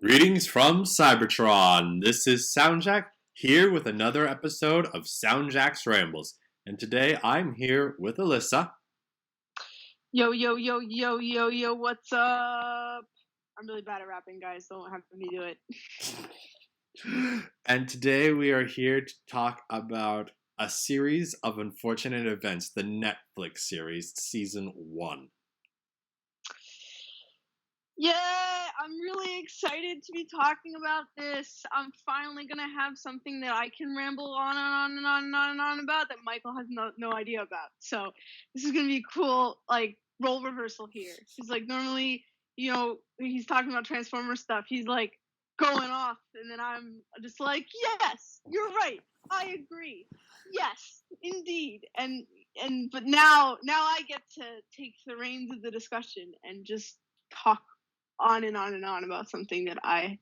Greetings from Cybertron. This is SoundJack here with another episode of SoundJack's Rambles. And today I'm here with Alyssa. Yo, yo, yo, yo, yo, yo, what's up? I'm really bad at rapping, guys. Don't have me do it. And today we are here to talk about a series of unfortunate events, the Netflix series, Season 1. Yeah, I'm really excited to be talking about this. I'm finally going to have something that I can ramble on and on and on and on and on about that Michael has no idea about. So this is going to be cool, like, role reversal here. He's like, normally, he's talking about Transformer stuff. He's like going off, and then I'm just like, yes, you're right. I agree. Yes, indeed. But now I get to take the reins of the discussion and just talk on and on and on about something that I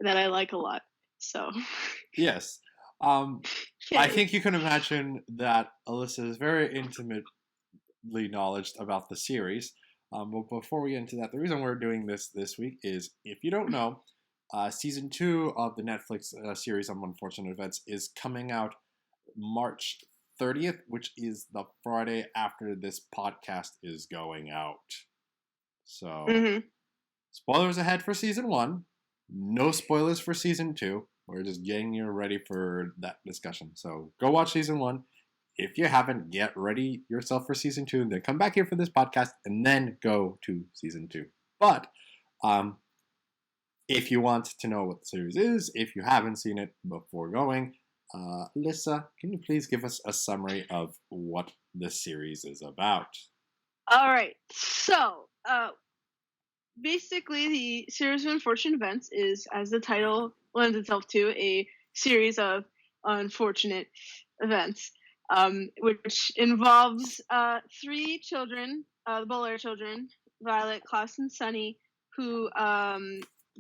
like a lot. So yes. I think you can imagine that Alyssa is very intimately knowledgeable about the series. But before we get into that, the reason we're doing this week is, if you don't know, Season 2 of the Netflix series on Unfortunate Events is coming out March 30th, which is the Friday after this podcast is going out. So, Spoilers ahead for Season 1. No spoilers for Season 2. We're just getting you ready for that discussion. So, go watch Season 1. If you haven't, get ready yourself for Season 2. And then come back here for this podcast and then go to Season 2. But, if you want to know what the series is, if you haven't seen it before going, Alyssa, can you please give us a summary of what this series is about? All right. So, basically, the series of unfortunate events is, as the title lends itself to, a series of unfortunate events, which involves three children, the Belair children, Violet, Klaus, and Sunny, who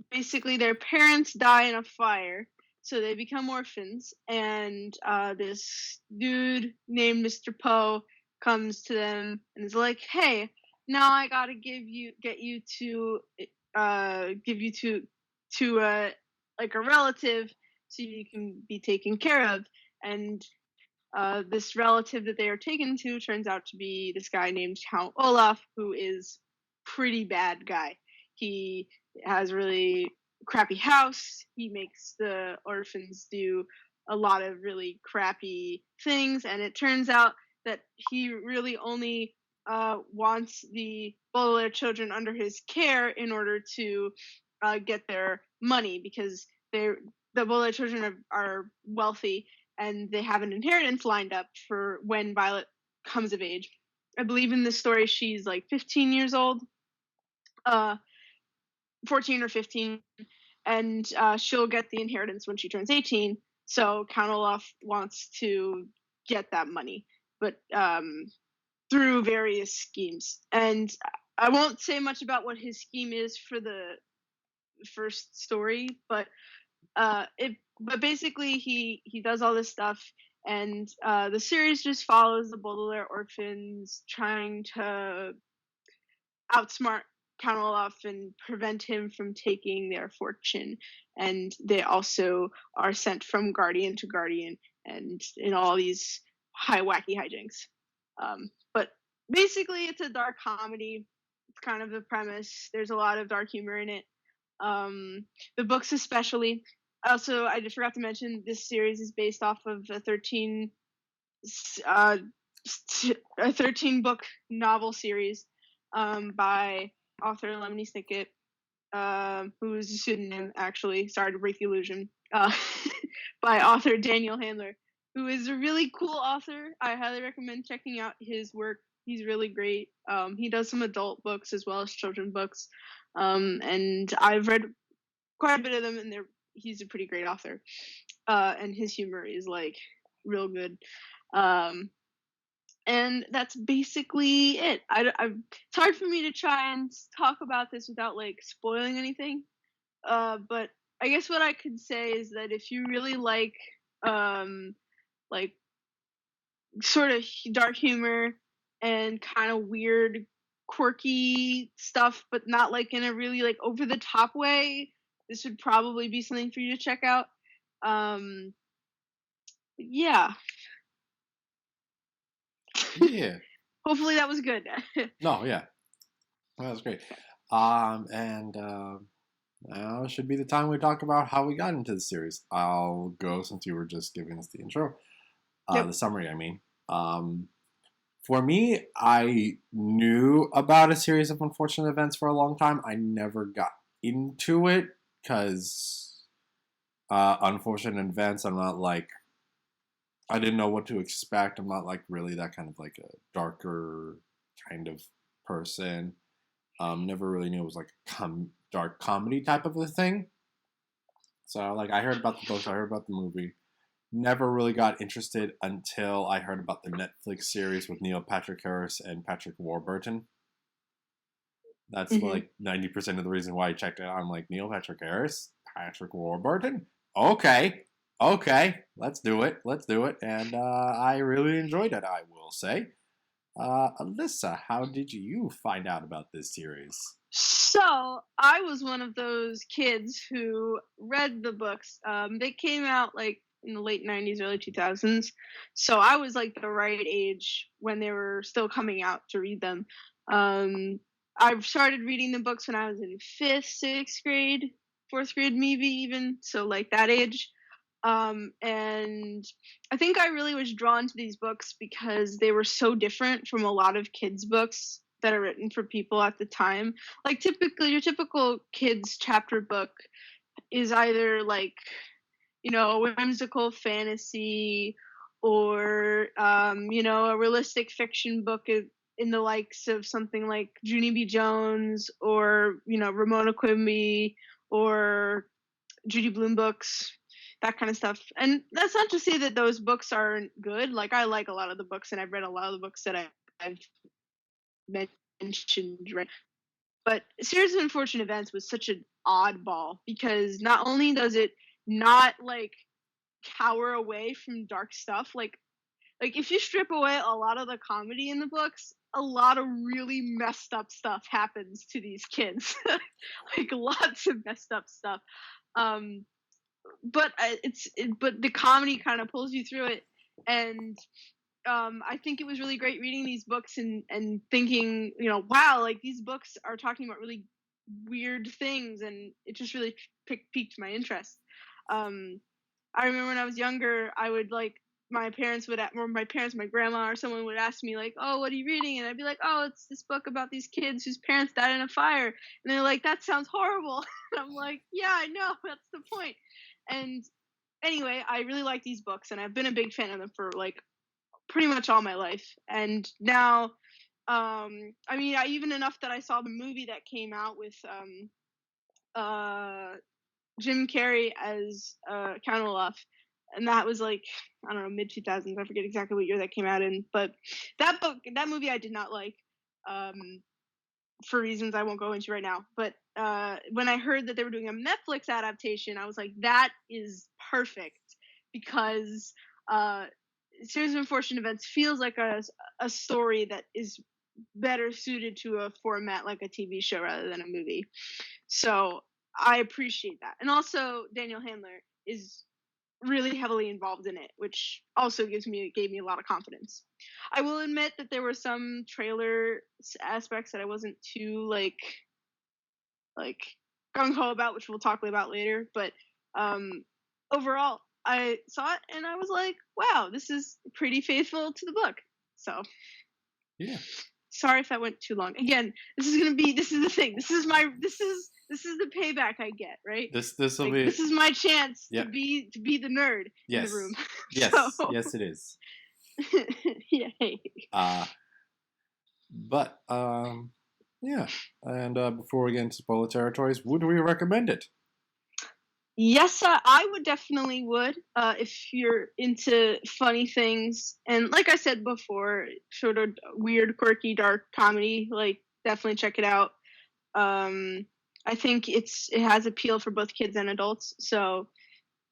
basically their parents die in a fire, so they become orphans, and this dude named Mr. Poe comes to them and is like, hey, now I gotta give you to like a relative so you can be taken care of. And this relative that they are taken to turns out to be this guy named Count Olaf, who is pretty bad guy. He has a really crappy house. He makes the orphans do a lot of really crappy things, and it turns out that he really only wants the Bolair children under his care in order to get their money, because the Bolair children are wealthy and they have an inheritance lined up for when Violet comes of age. I believe in this story she's like 15 years old, 14 or 15, and she'll get the inheritance when she turns 18. So Count Olaf wants to get that money, but through various schemes. And I won't say much about what his scheme is for the first story, but basically he does all this stuff, and the series just follows the Baudelaire orphans trying to outsmart Count Olaf and prevent him from taking their fortune. And they also are sent from guardian to guardian and in all these wacky hijinks. But basically, it's a dark comedy. It's kind of the premise. There's a lot of dark humor in it. The books especially. Also, I just forgot to mention, this series is based off of a 13 book novel series by author Lemony Snicket, who is a pseudonym, actually. Sorry to break the illusion. By author Daniel Handler, who is a really cool author. I highly recommend checking out his work. He's really great. He does some adult books as well as children books. And I've read quite a bit of them, and he's a pretty great author. And his humor is like real good. And that's basically it. It's hard for me to try and talk about this without like spoiling anything. But I guess what I could say is that if you really like sort of dark humor and kind of weird quirky stuff, but not like in a really like over the top way, this would probably be something for you to check out. Um, yeah. Yeah. Hopefully that was good. No, yeah. That was great. And now should be the time we talk about how we got into the series. I'll go since you were just giving us the intro. Yep. The summary, I mean. For me, I knew about a series of unfortunate events for a long time. I never got into it because unfortunate events, I'm not like, I didn't know what to expect. I'm not like really that kind of like a darker kind of person. Never really knew it was like a dark comedy type of a thing. So like I heard about the books, I heard about the movie. Never really got interested until I heard about the Netflix series with Neil Patrick Harris and Patrick Warburton. That's like 90% of the reason why I checked it out. I'm like, Neil Patrick Harris, Patrick Warburton? Okay, let's do it. And I really enjoyed it, I will say. Alyssa, how did you find out about this series? So I was one of those kids who read the books. They came out like in the late 90s, early 2000s. So I was like the right age when they were still coming out to read them. I started reading the books when I was in 5th, 6th grade, 4th grade, maybe even. So like that age. And I think I really was drawn to these books because they were so different from a lot of kids' books that are written for people at the time. Like typically, your typical kids' chapter book is either like, you know, a whimsical fantasy or, you know, a realistic fiction book in the likes of something like Junie B. Jones or, you know, Ramona Quimby or Judy Blume books, that kind of stuff. And that's not to say that those books aren't good. Like I like a lot of the books and I've read a lot of the books that I've mentioned, right? But Series of Unfortunate Events was such an oddball because not only does it not like cower away from dark stuff, like if you strip away a lot of the comedy in the books, a lot of really messed up stuff happens to these kids. Like lots of messed up stuff. But but the comedy kind of pulls you through it, and I think it was really great reading these books and thinking, you know, wow, like these books are talking about really weird things, and it just really piqued my interest. I remember when I was younger, I would like my grandma or someone would ask me like, "Oh, what are you reading?" And I'd be like, "Oh, it's this book about these kids whose parents died in a fire." And they're like, "That sounds horrible." And I'm like, "Yeah, I know. That's the point." And anyway, I really like these books, and I've been a big fan of them for like pretty much all my life. And now, I mean, even enough that I saw the movie that came out with Jim Carrey as Count Olaf, and that was like, I don't know, mid 2000s. I forget exactly what year that came out in, but that movie I did not like, for reasons I won't go into right now. But when I heard that they were doing a Netflix adaptation, I was like, that is perfect, because Series of Unfortunate Events feels like a story that is better suited to a format like a TV show rather than a movie. So I appreciate that. And also Daniel Handler is really heavily involved in it, which also gave me a lot of confidence. I will admit that there were some trailer aspects that I wasn't too like gung ho about, which we'll talk about later. But overall, I saw it and I was like, wow, this is pretty faithful to the book. So yeah. Sorry if that went too long. Again, this is the thing. This is the payback I get, right? This will like, be. This is my chance to be the nerd in the room. Yes, yes, it is. Yay. But yeah. And before we get into spoiler territories, would we recommend it? Yes, I would definitely would. If you're into funny things, and like I said before, sort of weird, quirky, dark comedy, like definitely check it out. I think it has appeal for both kids and adults. So,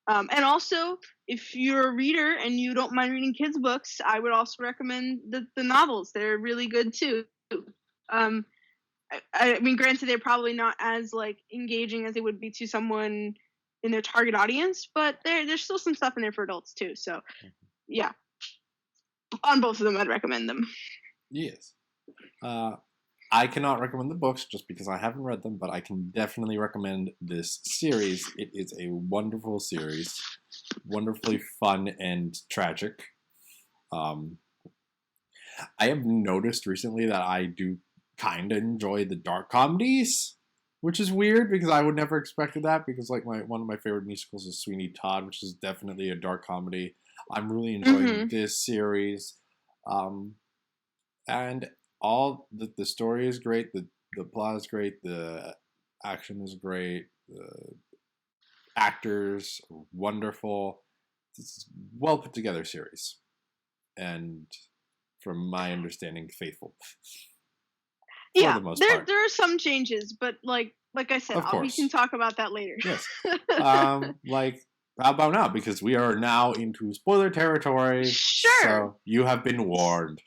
and also if you're a reader and you don't mind reading kids books, I would also recommend the novels. They're really good too. I mean, granted, they're probably not as like engaging as they would be to someone in their target audience, but there's still some stuff in there for adults too. So, yeah, on both of them, I'd recommend them. Yes. I cannot recommend the books just because I haven't read them, but I can definitely recommend this series. It is a wonderful series, wonderfully fun and tragic. I have noticed recently that I do kind of enjoy the dark comedies, which is weird because I would never expected that, because like one of my favorite musicals is Sweeney Todd, which is definitely a dark comedy. I'm really enjoying this series. And all the story is great, the plot is great, the action is great, the actors are wonderful. It's a well put together series, and from my understanding, faithful. Yeah, there are some changes, but like I said, we can talk about that later. Yes. Like, how about now? Because we are now into spoiler territory. Sure. So you have been warned.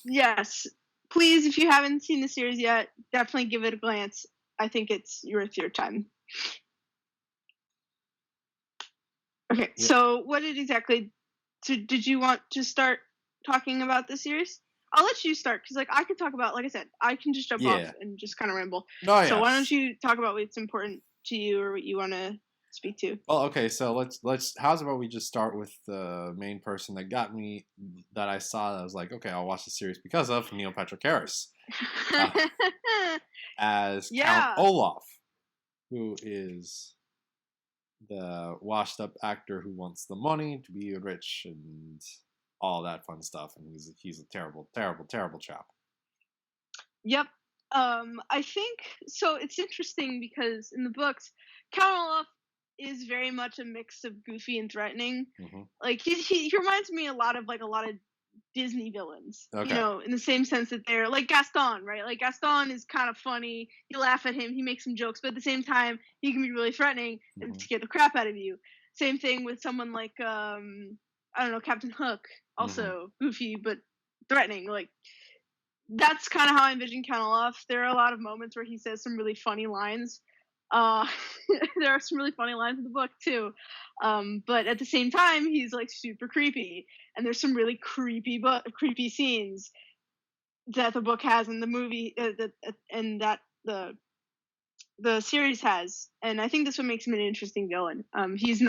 Yes. Please, if you haven't seen the series yet, definitely give it a glance. I think it's worth your time. Okay, yeah. So what did you want to start talking about the series? I'll let you start, because like I could talk about, like I said, I can just jump off and just kind of ramble. Oh, so why don't you talk about what's important to you or what you want to speak to? Well, okay, so let's how's about we just start with the main person that got me, that I saw that I was like, okay, I'll watch the series because of Neil Patrick Harris as Count Olaf, who is the washed up actor who wants the money to be rich and all that fun stuff, and he's a terrible chap. Yep. I think so. It's interesting because in the books, Count Olaf is very much a mix of goofy and threatening. Like he reminds me a lot of Disney villains, you know, in the same sense that they're like Gaston, right? Like Gaston is kind of funny. You laugh at him, he makes some jokes, but at the same time, he can be really threatening and scare the crap out of you. Same thing with someone like I don't know, Captain Hook, also goofy but threatening. Like that's kind of how I envision Count Olaf. There are a lot of moments where he says some really funny lines. There are some really funny lines in the book too, but at the same time, he's like super creepy, and there's some really creepy scenes that the book has, and the movie, and that the series has, and I think this what makes him an interesting villain. He's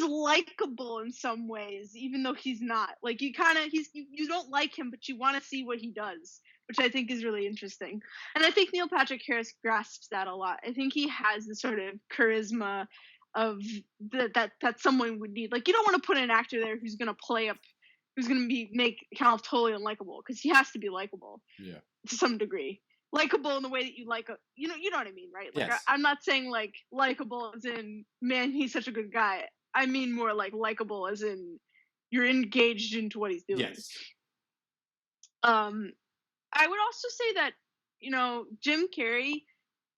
likable in some ways, even though he's not. Like you don't like him, but you want to see what he does, which I think is really interesting. And I think Neil Patrick Harris grasps that a lot. I think he has the sort of charisma of that someone would need. Like you don't want to put an actor there who's going to make Count Olaf totally unlikable, because he has to be likable. Yeah. To some degree. Likable in the way that you like you know what I mean, right? Like yes. I'm not saying like likable as in, man, he's such a good guy. I mean more like likable as in you're engaged into what he's doing. Yes. I would also say that, you know, Jim Carrey,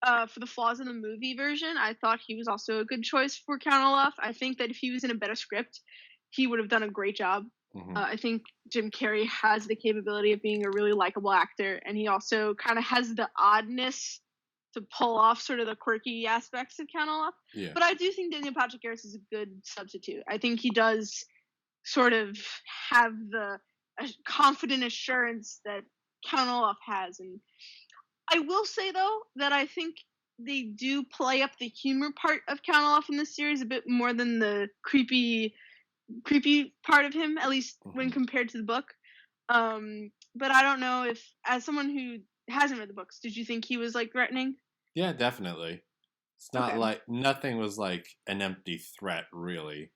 for the flaws in the movie version, I thought he was also a good choice for Count Olaf. I think that if he was in a better script, he would have done a great job. I think Jim Carrey has the capability of being a really likable actor, and he also kind of has the oddness to pull off sort of the quirky aspects of Count Olaf. Yeah. But I do think Daniel Patrick Harris is a good substitute. I think he does sort of have the confident assurance that Count Olaf has. And I will say, though, that I think they do play up the humor part of Count Olaf in this series a bit more than the creepy part of him, at least when compared to the book. But I don't know if, as someone who hasn't read the books, did you think he was like threatening? Yeah, definitely. It's not like nothing was like an empty threat, really.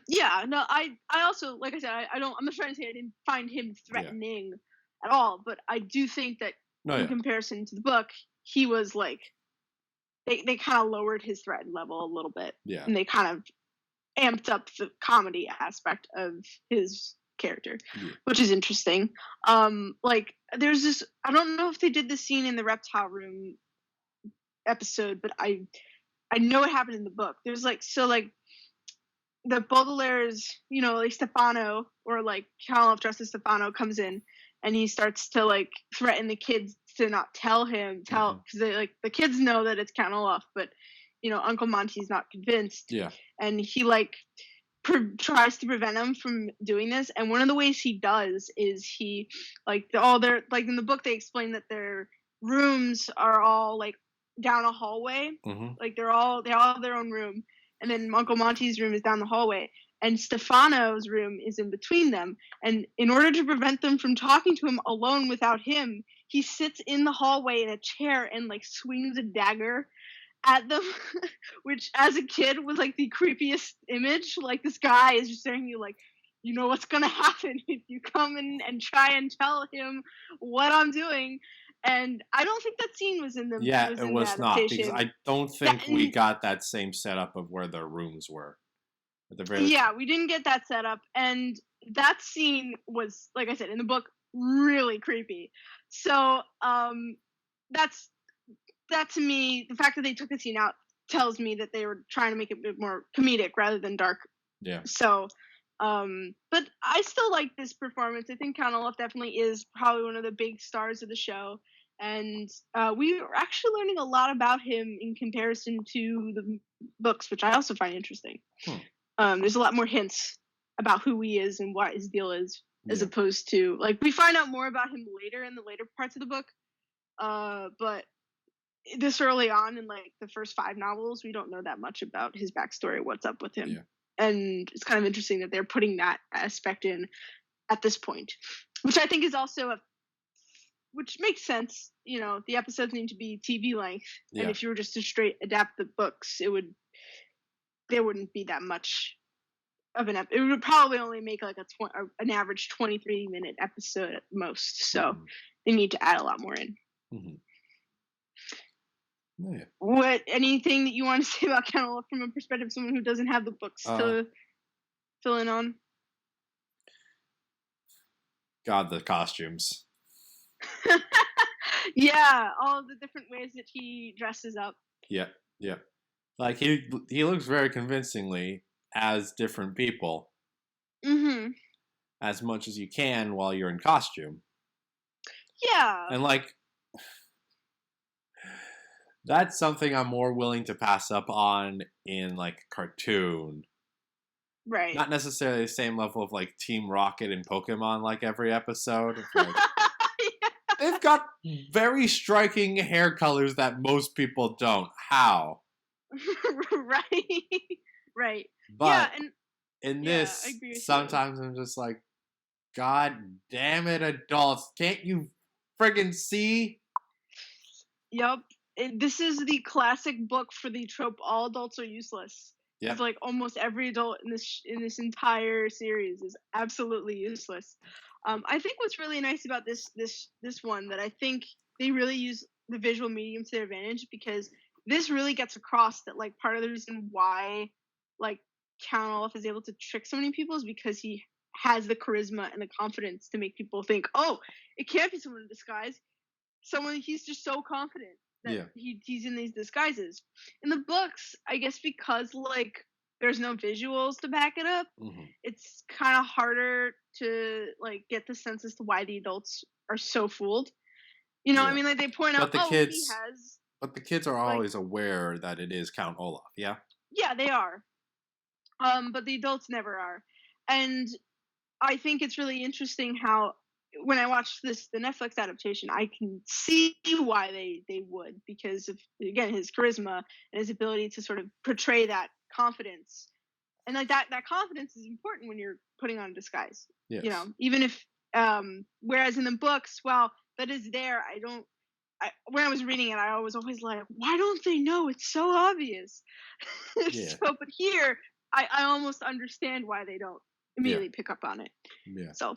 Yeah, no, I also, like I said, I'm not trying to say I didn't find him threatening at all, but I do think that in comparison to the book, he was like, they kind of lowered his threat level a little bit. Yeah. And they kind of amped up the comedy aspect of his character, which is interesting. Like there's this, I don't know if they did this scene in the reptile room episode, but I know it happened in the book. There's like, so like the Baudelaire's, you know, like Stefano, or like Count Olaf dressed as Stefano comes in, and he starts to like threaten the kids to not tell him, because the kids know that it's Count Olaf, but Uncle Monty's not convinced. Yeah. And he like tries to prevent him from doing this, and one of the ways he does is he like their like in the book they explain that their rooms are all like down a hallway. Like they all have their own room, and then Uncle Monty's room is down the hallway, and Stefano's room is in between them. And in order to prevent them from talking to him alone without him, he sits in the hallway in a chair and like swings a dagger at them, which as a kid was like the creepiest image. Like this guy is just staring at you like, you know what's gonna happen if you come in and try and tell him what I'm doing. And I don't think that scene was in the it was not, because I don't think we got that same setup of where their rooms were at the very we didn't get that setup, and that scene was, like I said, in the book, really creepy. So that to me, the fact that they took the scene out tells me that they were trying to make it a bit more comedic rather than dark. Yeah. So, but I still like this performance. I think Count Olaf definitely is probably one of the big stars of the show. And we were actually learning a lot about him in comparison to the books, which I also find interesting. There's a lot more hints about who he is and what his deal is, as opposed to, like, we find out more about him later in the later parts of the book. But this early on in like the first 5 novels, we don't know that much about his backstory, what's up with him. Yeah. And it's kind of interesting that they're putting that aspect in at this point, which I think is also which makes sense. The episodes need to be TV length, and if you were just to straight adapt the books, there wouldn't be that much of it would probably only make like an average 23-minute episode at most. So they need to add a lot more in. What anything that you want to say about Count Olaf from a perspective of someone who doesn't have the books to fill in on? God, the costumes. Yeah, all the different ways that he dresses up. Yeah. Like he looks very convincingly as different people. As much as you can while you're in costume. Yeah. And like, that's something I'm more willing to pass up on in like cartoon. Right. Not necessarily the same level of like Team Rocket and Pokemon like every episode. Like, they've got very striking hair colors that most people don't. How? Right. But in this, sometimes I'm just like, God damn it, adults. Can't you friggin' see? Yep. This is the classic book for the trope all adults are useless. It's like almost every adult in this entire series is absolutely useless. I think what's really nice about this one, that I think they really use the visual medium to their advantage, because this really gets across that like part of the reason why like Count Olaf is able to trick so many people is because he has the charisma and the confidence to make people think, oh, it can't be someone in disguise. He's just so confident that he's in these disguises. In the books, I guess because like there's no visuals to back it up, it's kind of harder to like get the sense as to why the adults are so fooled. I mean, like they point out, he has. But the kids are always aware that it is Count Olaf. Yeah. Yeah, they are. But the adults never are, and I think it's really interesting how, when I watch the Netflix adaptation, I can see why they would, because of, again, his charisma and his ability to sort of portray that confidence. And like that confidence is important when you're putting on a disguise. Yes. Even if, whereas in the books, while that is there, when I was reading it, I was always like, why don't they know? It's so obvious. But here, I almost understand why they don't immediately pick up on it. Yeah. So.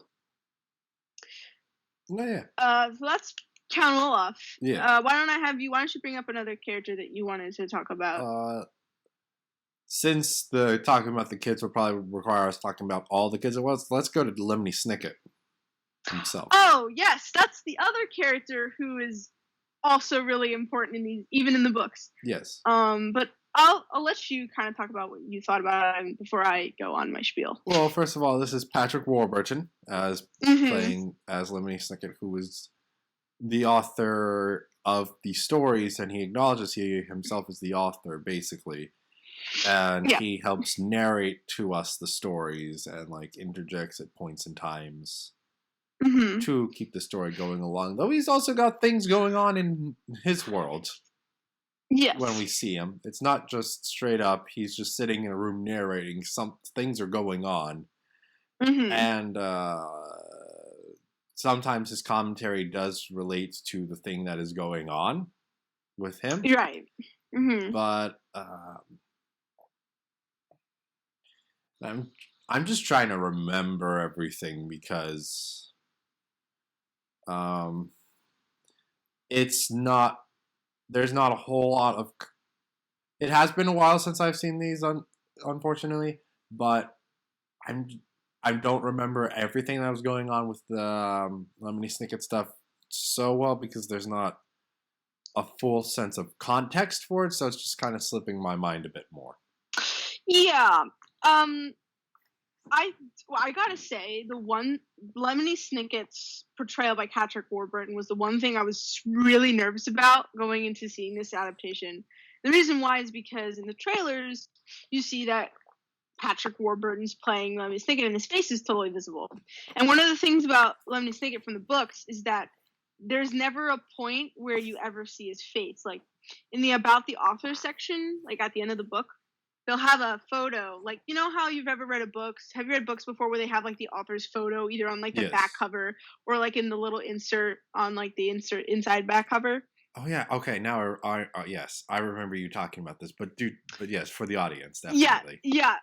Yeah. So that's Count Olaf. Yeah. Why don't you bring up another character that you wanted to talk about? Since the talking about the kids will probably require us talking about all the kids at once, let's go to Lemony Snicket himself. Oh, yes. That's the other character who is also really important even in the books. Yes. But I'll let you kind of talk about what you thought about it before I go on my spiel. Well, first of all, this is Patrick Warburton as playing as Lemony Snicket, who is the author of the stories, and he acknowledges he himself is the author, basically. And he helps narrate to us the stories and like interjects at points in times to keep the story going along. Though he's also got things going on in his world. Yes. When we see him, it's not just straight up. He's just sitting in a room narrating. Some things are going on, and sometimes his commentary does relate to the thing that is going on with him. Right. But I'm just trying to remember everything because it's not. There's not a whole lot of. It has been a while since I've seen these, unfortunately, but I don't remember everything that was going on with the Lemony Snicket stuff so well because there's not a full sense of context for it, so it's just kind of slipping my mind a bit more. Yeah. I gotta say, the one Lemony Snicket's portrayal by Patrick Warburton was the one thing I was really nervous about going into seeing this adaptation. The reason why is because in the trailers you see that Patrick Warburton's playing Lemony Snicket and his face is totally visible. And one of the things about Lemony Snicket from the books is that there's never a point where you ever see his face. Like in the About the Author section, like at the end of the book, they'll have a photo. Like, you know how you've ever read have you read books before where they have like the author's photo either on like the back cover or like in the little insert on like the inside back cover? Oh yeah, okay. Now yes, I remember you talking about this, but yes, for the audience, definitely. Yeah.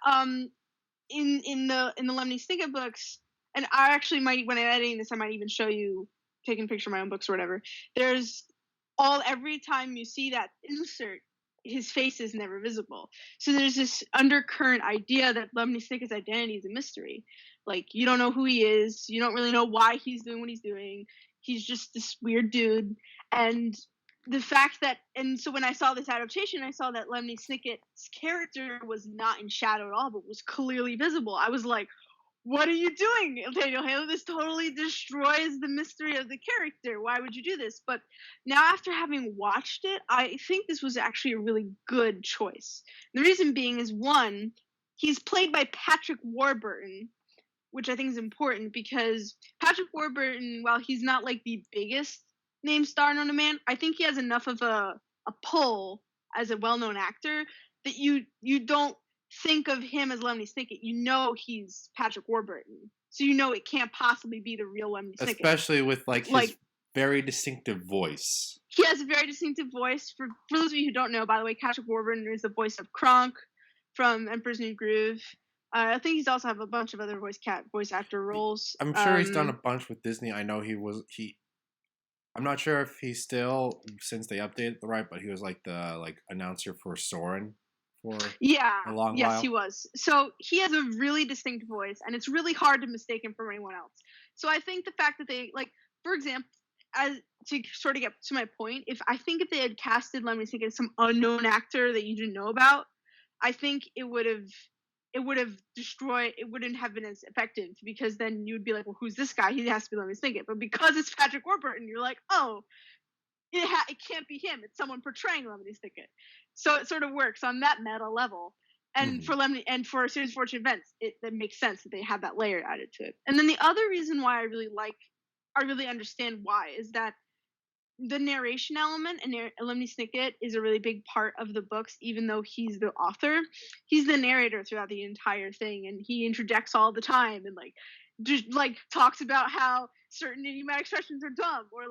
In the Lemony Snicket books, and I actually might, when I'm editing this, I might even show you taking a picture of my own books or whatever. There's every time you see that insert, his face is never visible. So there's this undercurrent idea that Lemony Snicket's identity is a mystery. Like, you don't know who he is. You don't really know why he's doing what he's doing. He's just this weird dude. And the fact that, and so when I saw this adaptation, I saw that Lemony Snicket's character was not in shadow at all, but was clearly visible. I was like, what are you doing, Daniel Halo? This totally destroys the mystery of the character. Why would you do this? But now after having watched it, I think this was actually a really good choice. The reason being is, one, he's played by Patrick Warburton, which I think is important because Patrick Warburton, while he's not like the biggest name star known to man, I think he has enough of a pull as a well-known actor that you don't think of him as Lemony Snicket. You know he's Patrick Warburton, so you know it can't possibly be the real Lemony Snicket. Especially with his very distinctive voice. He has a very distinctive voice. For those of you who don't know, by the way, Patrick Warburton is the voice of Kronk from Emperor's New Groove. I think he's also have a bunch of other voice actor roles. I'm sure he's done a bunch with Disney. I know I'm not sure if he's still, since they updated the right, but he was like the announcer for Soarin'. For a long while. Yes, he was. So he has a really distinct voice, and it's really hard to mistake him for anyone else. So I think the fact that they, for example, as to sort of get to my point, if they had casted Lemony Snicket as some unknown actor that you didn't know about, I think it would have destroyed. It wouldn't have been as effective because then you would be like, well, who's this guy? He has to be Lemony Snicket. But because it's Patrick Warburton, you're like, oh, it can't be him. It's someone portraying Lemony Snicket. So it sort of works on that meta level. And for Lemony and for a Series of Fortunate Events, it makes sense that they have that layer added to it. And then the other reason why I really understand why is that the narration element and Lemony Snicket is a really big part of the books, even though he's the author. He's the narrator throughout the entire thing, and he interjects all the time and just talks about how certain idiomatic expressions are dumb or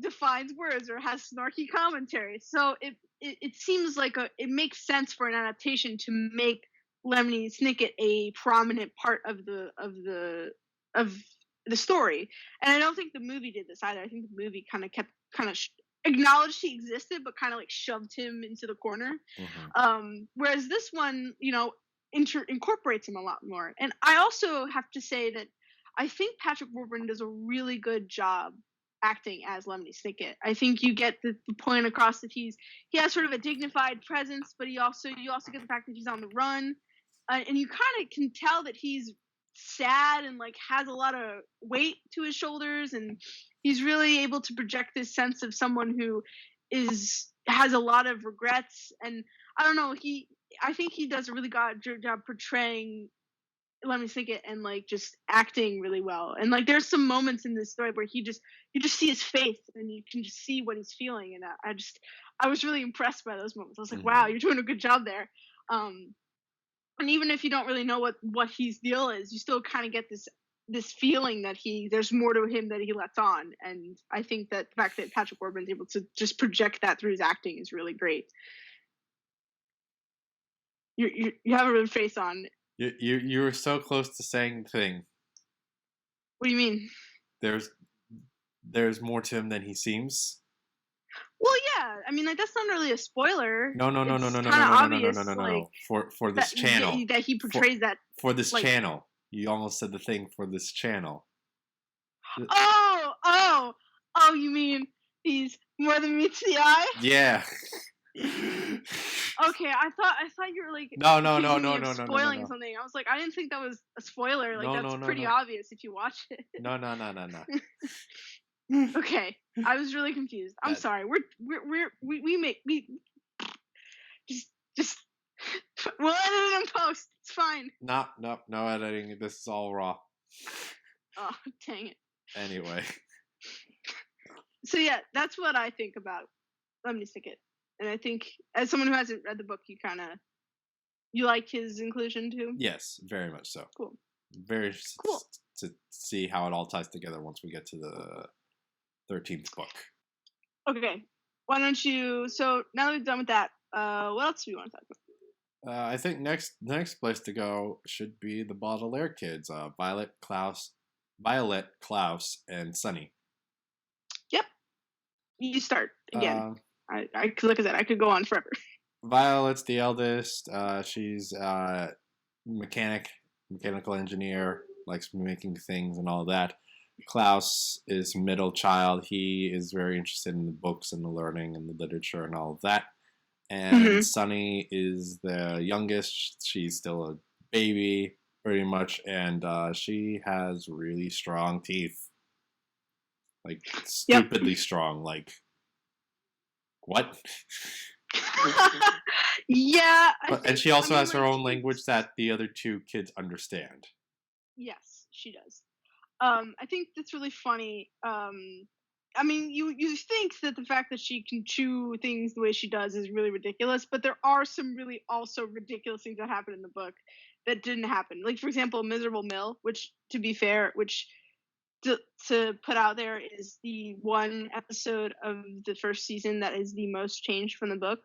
defines words or has snarky commentary. So it seems like it makes sense for an adaptation to make Lemony Snicket a prominent part of the story. And I don't think the movie did this either. I think the movie kind of acknowledged he existed, but kind of shoved him into the corner. Whereas this one, incorporates him a lot more. And I also have to say that I think Patrick Warburton does a really good job acting as Lemony Snicket. I think you get the point across that he has sort of a dignified presence, but you also get the fact that he's on the run, and you kind of can tell that he's sad and like has a lot of weight to his shoulders, and he's really able to project this sense of someone who has a lot of regrets. And I don't know, I think he does a really good job portraying Lemony Snicket and like just acting really well. And like there's some moments in this story where you just see his face and you can just see what he's feeling. And I was really impressed by those moments. I was like, wow, you're doing a good job there. And even if you don't really know what his deal is, you still kind of get this feeling that there's more to him that he lets on. And I think that the fact that Patrick Warburton's able to just project that through his acting is really great. You have a real face on. You were so close to saying the thing. What do you mean? There's more to him than he seems. Well, yeah. I mean, like that's not really a spoiler. No. For this channel that he portrays that for this channel. You almost said the thing for this channel. Oh! You mean he's more than meets the eye? Yeah. Okay, I thought you were like no, spoiling something. I was like, I didn't think that was a spoiler. Like that's pretty obvious if you watch it. No. Okay, I was really confused. I'm sorry. We just we'll edit it in post. It's fine. No editing. This is all raw. Oh, dang it. Anyway. So yeah, that's what I think about Lemony Snicket. And I think, as someone who hasn't read the book, you like his inclusion too? Yes, very much so. Cool. Very cool to see how it all ties together once we get to the 13th book. Okay. Why don't you... So, now that we've done with that, what else do you want to talk about? I think the next place to go should be the Baudelaire kids, Violet, Klaus, and Sunny. Yep. You start again. Like I said, I could go on forever. Violet's the eldest. She's mechanical engineer, likes making things and all that. Klaus is middle child. He is very interested in the books and the learning and the literature and all of that. And Sunny is the youngest. She's still a baby, pretty much, and she has really strong teeth. Like, stupidly strong. Like, what? Yeah. And she also has her own language that the other two kids understand. Yes, she does. I think that's really funny. I mean, you think that the fact that she can chew things the way she does is really ridiculous, but there are some really also ridiculous things that happen in the book that didn't happen. Like, for example, Miserable Mill, which, to be fair, to put out there is the one episode of the first season that is the most changed from the book.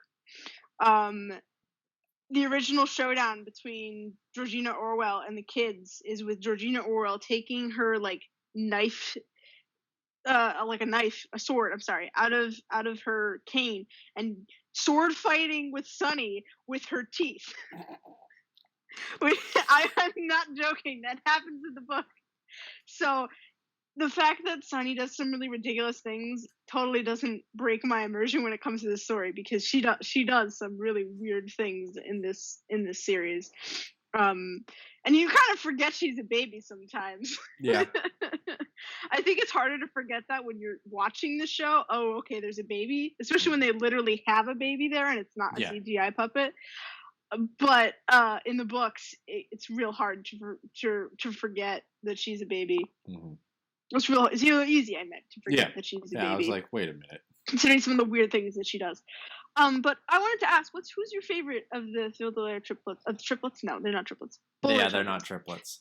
The original showdown between Georgina Orwell and the kids is with Georgina Orwell taking her like knife, a sword, out of her cane and sword fighting with Sunny with her teeth. I'm not joking. That happens in the book. So the fact that Sunny does some really ridiculous things totally doesn't break my immersion when it comes to this story, because she does some really weird things in this series. And you kind of forget she's a baby sometimes. Yeah. I think it's harder to forget that when you're watching the show. Oh, okay, there's a baby, especially when they literally have a baby there and it's not a CGI puppet. But in the books, it's real hard to forget that she's a baby. Mm-hmm. It's real easy, I meant, to forget that she's a baby. Yeah, I was like, wait a minute. Considering some of the weird things that she does. But I wanted to ask, who's your favorite of the Baudelaire triplets? Triplets? No, they're not triplets. They're not triplets.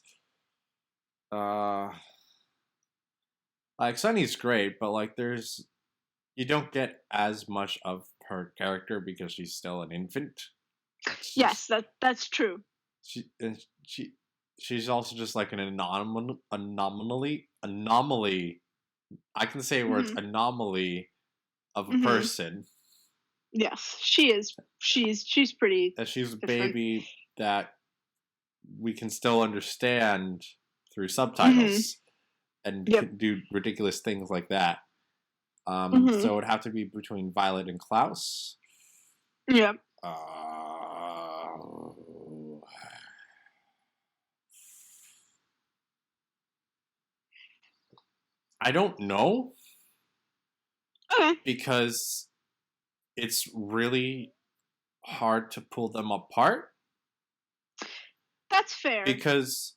Like, Sunny's great, but like, you don't get as much of her character because she's still an infant. Yes, that's true. She's also just like an anomaly. I can say words anomaly of a person. Yes, she is. She's pretty. That she's a different. baby that we can still understand through subtitles and do ridiculous things like that. So it would have to be between Violet and Klaus. Yeah. I don't know. Okay. Because it's really hard to pull them apart. That's fair. Because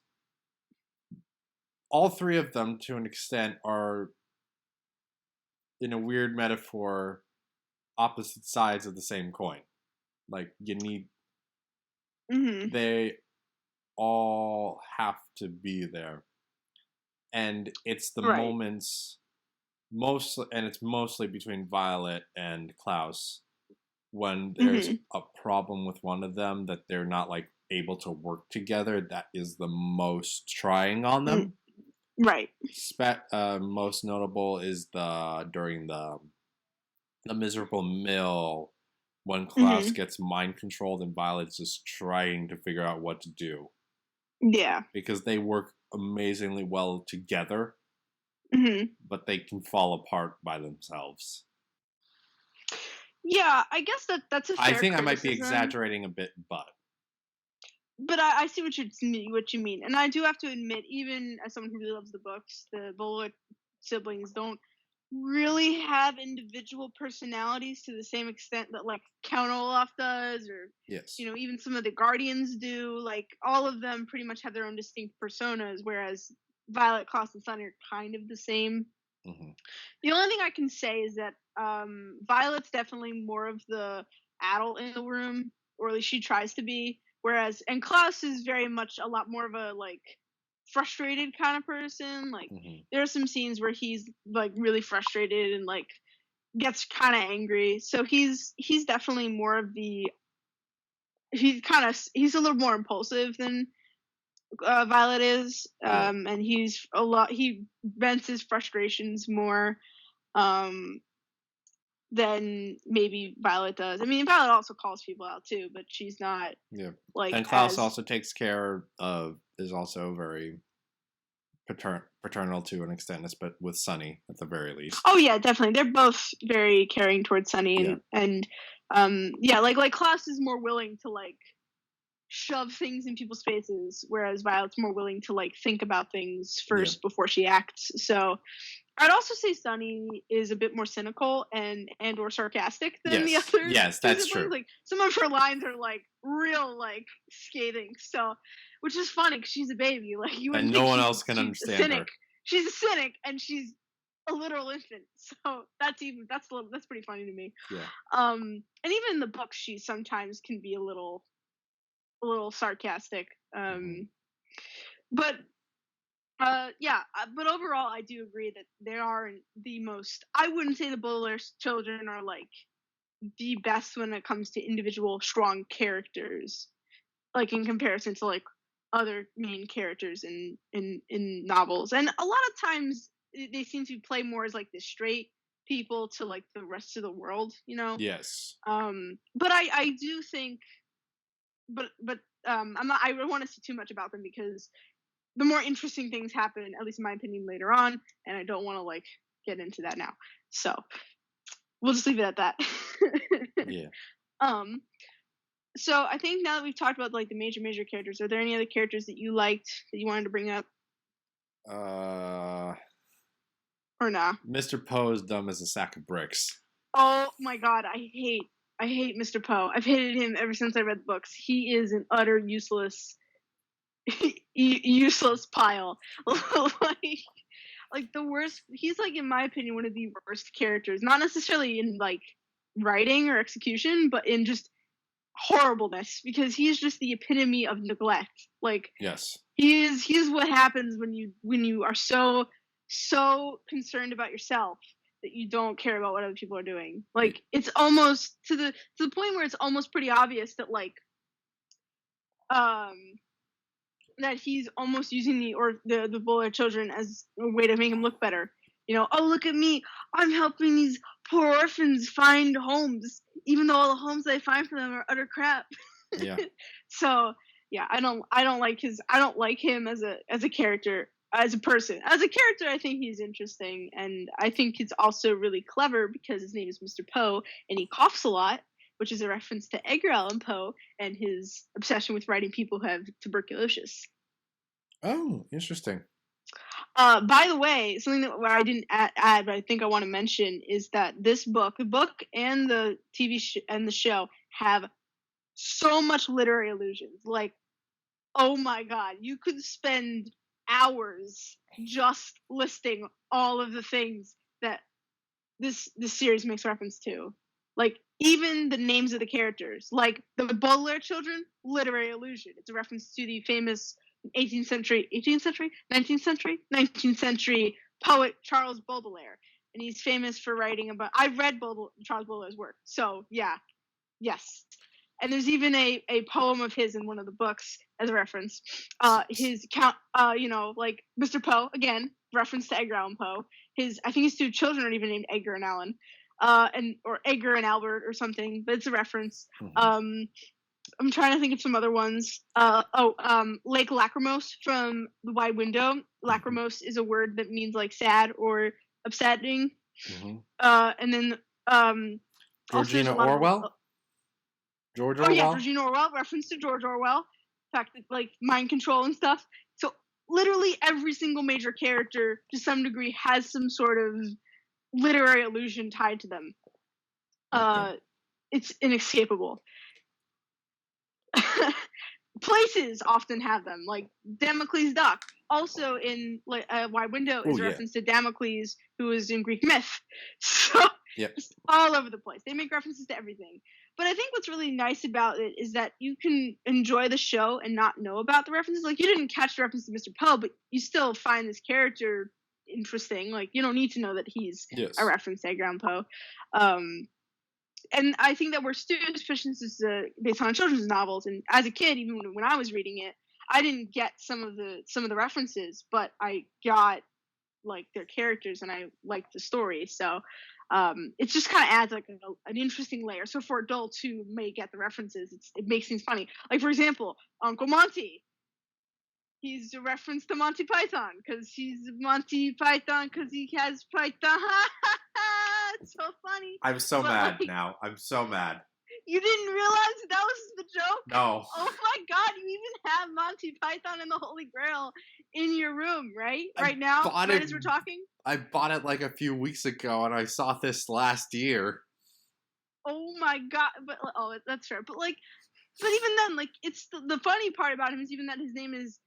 all three of them, to an extent, are, in a weird metaphor, opposite sides of the same coin. Like, you need... They all have to be there. And it's the moments... it's mostly between Violet and Klaus, when there's a problem with one of them that they're not, like, able to work together, that is the most trying on them. Right. Most notable is during the miserable mill, when Klaus gets mind controlled and Violet's just trying to figure out what to do. Yeah. Because they work amazingly well together, but they can fall apart by themselves. Yeah, I guess that's a fair I think criticism. I might be exaggerating a bit, but I see what you mean, and I do have to admit, even as someone who really loves the books, the Bullet siblings don't really have individual personalities to the same extent that, like, Count Olaf does, or even some of the Guardians do. Like, all of them pretty much have their own distinct personas, whereas Violet, Klaus, and Sunny are kind of the same. The only thing I can say is that Violet's definitely more of the adult in the room, or at least she tries to be. And Klaus is very much a lot more of a, like, frustrated kind of person. Like, there are some scenes where he's, like, really frustrated and, like, gets kind of angry. So he's definitely more of the... he's a little more impulsive than Violet is, and he vents his frustrations more than maybe Violet does. I mean, Violet also calls people out too, but she's not. Yeah. Like, and Klaus also takes care of, is also very paternal to an extent, but with Sunny at the very least. Oh yeah, definitely. They're both very caring towards Sunny, and like Klaus is more willing to, like, shove things in people's faces, whereas Violet's more willing to, like, think about things first before she acts. So I'd also say Sunny is a bit more cynical and or sarcastic than the others. Yes, that's true. Like, some of her lines are, like, real, like, scathing. So, which is funny because she's a baby. Like, you wouldn't and no one else can understand her. She's a cynic, and she's a literal infant. So that's pretty funny to me. Yeah. And even in the book, she sometimes can be a little sarcastic. But overall, I do agree that they are the most... I wouldn't say the Bowler's children are, like, the best when it comes to individual strong characters, like, in comparison to, like, other main characters in novels. And a lot of times they seem to play more as, like, the straight people to, like, the rest of the world, you know? Yes. But I do think... But I don't want to say too much about them, because the more interesting things happen, at least in my opinion, later on, and I don't want to, like, get into that now. So we'll just leave it at that. Yeah. So I think now that we've talked about, like, the major characters, are there any other characters that you liked that you wanted to bring up? Or nah? Mr. Poe is dumb as a sack of bricks. Oh my god, I hate Mr. Poe. I've hated him ever since I read the books. He is an utter useless pile. like the worst. He's, like, in my opinion, one of the worst characters. Not necessarily in, like, writing or execution, but in just horribleness, because he's just the epitome of neglect. Like, yes, he is what happens when you are so concerned about yourself that you don't care about what other people are doing. Like, it's almost to the point where it's almost pretty obvious that, like, that he's almost using the Bowler children as a way to make him look better. You know, oh, look at me, I'm helping these poor orphans find homes, even though all the homes they find for them are utter crap. Yeah. So yeah, I don't like him as a character. as a person. As a character, I think he's interesting, and I think he's also really clever because his name is Mr. Poe, and he coughs a lot, which is a reference to Edgar Allan Poe and his obsession with writing people who have tuberculosis. Oh, interesting. By the way, something that where I didn't add, but I think I want to mention is that this book, the book and the and the show have so much literary allusions. Like, oh my god, you could spend hours just listing all of the things that this series makes reference to. Like, even the names of the characters, like the Baudelaire children, literary allusion. It's a reference to the famous 19th century poet Charles Baudelaire, and he's famous for writing about. I read Charles Baudelaire's work, so yeah, yes. And there's even a poem of his in one of the books as a reference. His count, like Mr. Poe, again, reference to Edgar Allan Poe. I think his two children are even named Edgar and Allan, or Edgar and Albert or something, but it's a reference. Mm-hmm. I'm trying to think of some other ones. Lake Lachrymose from The Wide Window. Lachrymose is a word that means like sad or upsetting. Mm-hmm. And then Georgina Orwell. George Orwell? Oh yeah, Georgina Orwell, reference to George Orwell. The fact that, like, mind control and stuff. So literally every single major character, to some degree, has some sort of literary allusion tied to them. Okay. It's inescapable. Places often have them, like Damocles' Duck. Also in Wide Window is a reference to Damocles, who is in Greek myth. So just all over the place. They make references to everything. But I think what's really nice about it is that you can enjoy the show and not know about the references. Like, you didn't catch the reference to Mr. Poe, but you still find this character interesting. Like, you don't need to know that he's a reference to Edgar Allan Poe. And I think that where student suspicions is based on children's novels, and as a kid, even when I was reading it, I didn't get some of the references, but I got like their characters and I liked the story. So it just kind of adds like an interesting layer. So for adults who may get the references, it makes things funny. Like, for example, Uncle Monty. He's a reference to Monty Python because he's Monty Python because he has Python. It's so funny. I'm so mad now. I'm so mad. You didn't realize that was the joke? No. Oh my god, you even have Monty Python and the Holy Grail in your room, right? Right now, right as we're talking? I bought it like a few weeks ago and I saw this last year. Oh my god, but that's fair. But even then, like, it's the funny part about him is even that his name is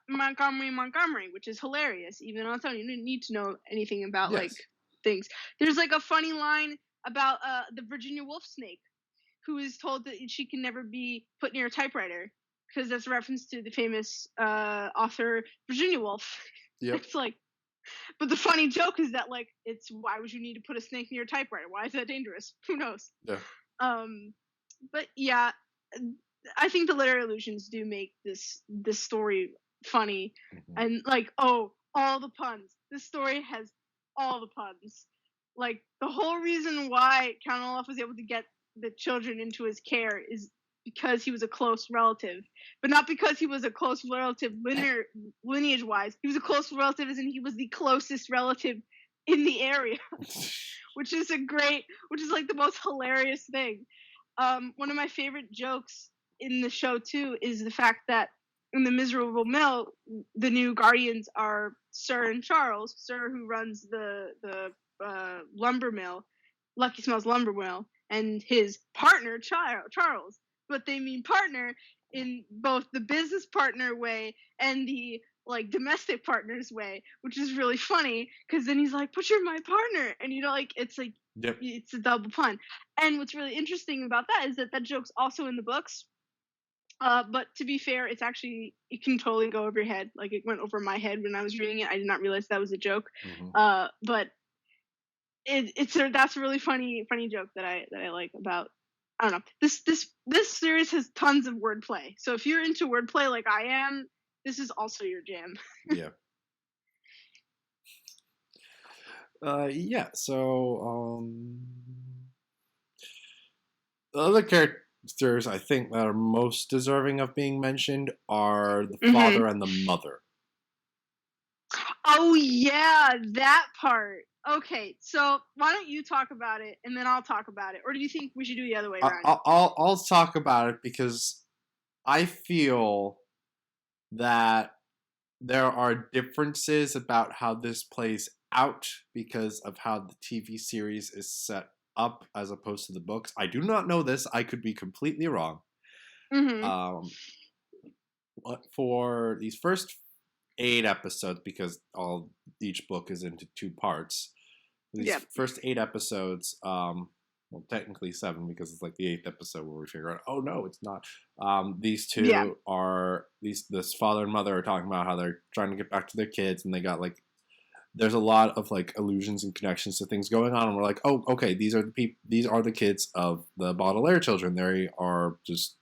Montgomery, which is hilarious. Even on its own, you didn't need to know anything about like things. There's like a funny line about the Virginia Woolf snake, who is told that she can never be put near a typewriter because that's a reference to the famous author Virginia Woolf. Yep. It's like, but the funny joke is that, like, it's why would you need to put a snake near a typewriter? Why is that dangerous? Who knows? Yeah. But yeah. I think the literary allusions do make this story funny, and like, all the puns. This story has all the puns. Like, the whole reason why Count Olaf was able to get the children into his care is because he was a close relative, but not because he was a close relative lineage wise. He was a close relative as in he was the closest relative in the area, which is like the most hilarious thing. One of my favorite jokes in the show too is the fact that in the Miserable Mill, the new Guardians are Sir and Charles. Sir, who runs the lumber mill, Lucky Smells lumber mill, and his partner Charles. But they mean partner in both the business partner way and the like domestic partners way, which is really funny because then he's like, "But you're my partner," and it's like it's a double pun. And what's really interesting about that is that joke's also in the books. But to be fair, it can totally go over your head. Like, it went over my head when I was reading it. I did not realize that was a joke. Mm-hmm. But that's a really funny joke that I like about. I don't know. This series has tons of wordplay. So if you're into wordplay like I am, this is also your jam. Yeah. Yeah. So the characters I think that are most deserving of being mentioned are the Mm-hmm. father and the mother. Oh yeah, that part. Okay, so why don't you talk about it and then I'll talk about it, or do you think we should do the other way around? I'll talk about it because I feel that there are differences about how this plays out because of how the TV series is set up as opposed to the books. I do not know this. I could be completely wrong. Mm-hmm. For these first 8 episodes, because each book is into 2 parts. These first 8 episodes, well, technically 7 because it's like the 8th episode where we figure out, oh no, it's not. These two are this father and mother are talking about how they're trying to get back to their kids, and they got like there's a lot of like allusions and connections to things going on, and we're like, oh, okay, these are the kids of the Baudelaire children. They are just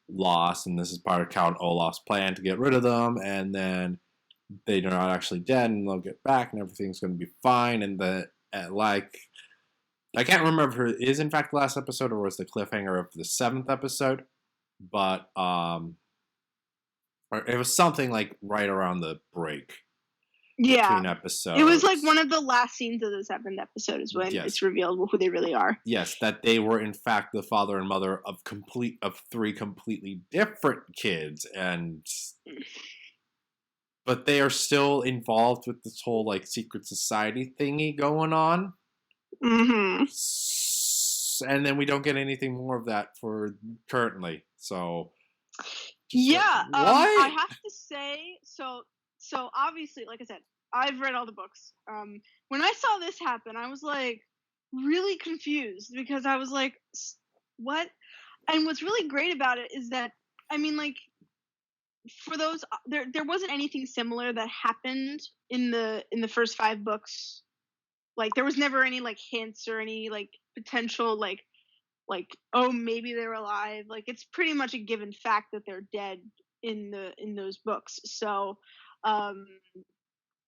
lost, and this is part of Count Olaf's plan to get rid of them, and then they're not actually dead, and they'll get back, and everything's going to be fine, and like. I can't remember if it is in fact the last episode or was the cliffhanger of the 7th episode, but it was something like right around the break between episodes. It was like one of the last scenes of the 7th episode is when it's revealed who they really are. Yes, that they were in fact the father and mother of 3 completely different kids, but they are still involved with this whole like secret society thingy going on. Mm-hmm. And then we don't get anything more of that for currently. So I have to say, so obviously, like I said, I've read all the books. When I saw this happen, I was like really confused because I was like, what? And what's really great about it is that, I mean, like, for those, there wasn't anything similar that happened in the first 5 books. Like, there was never any, like, hints or any, like, potential, like, oh, maybe they're alive. Like, it's pretty much a given fact that they're dead in those books. So,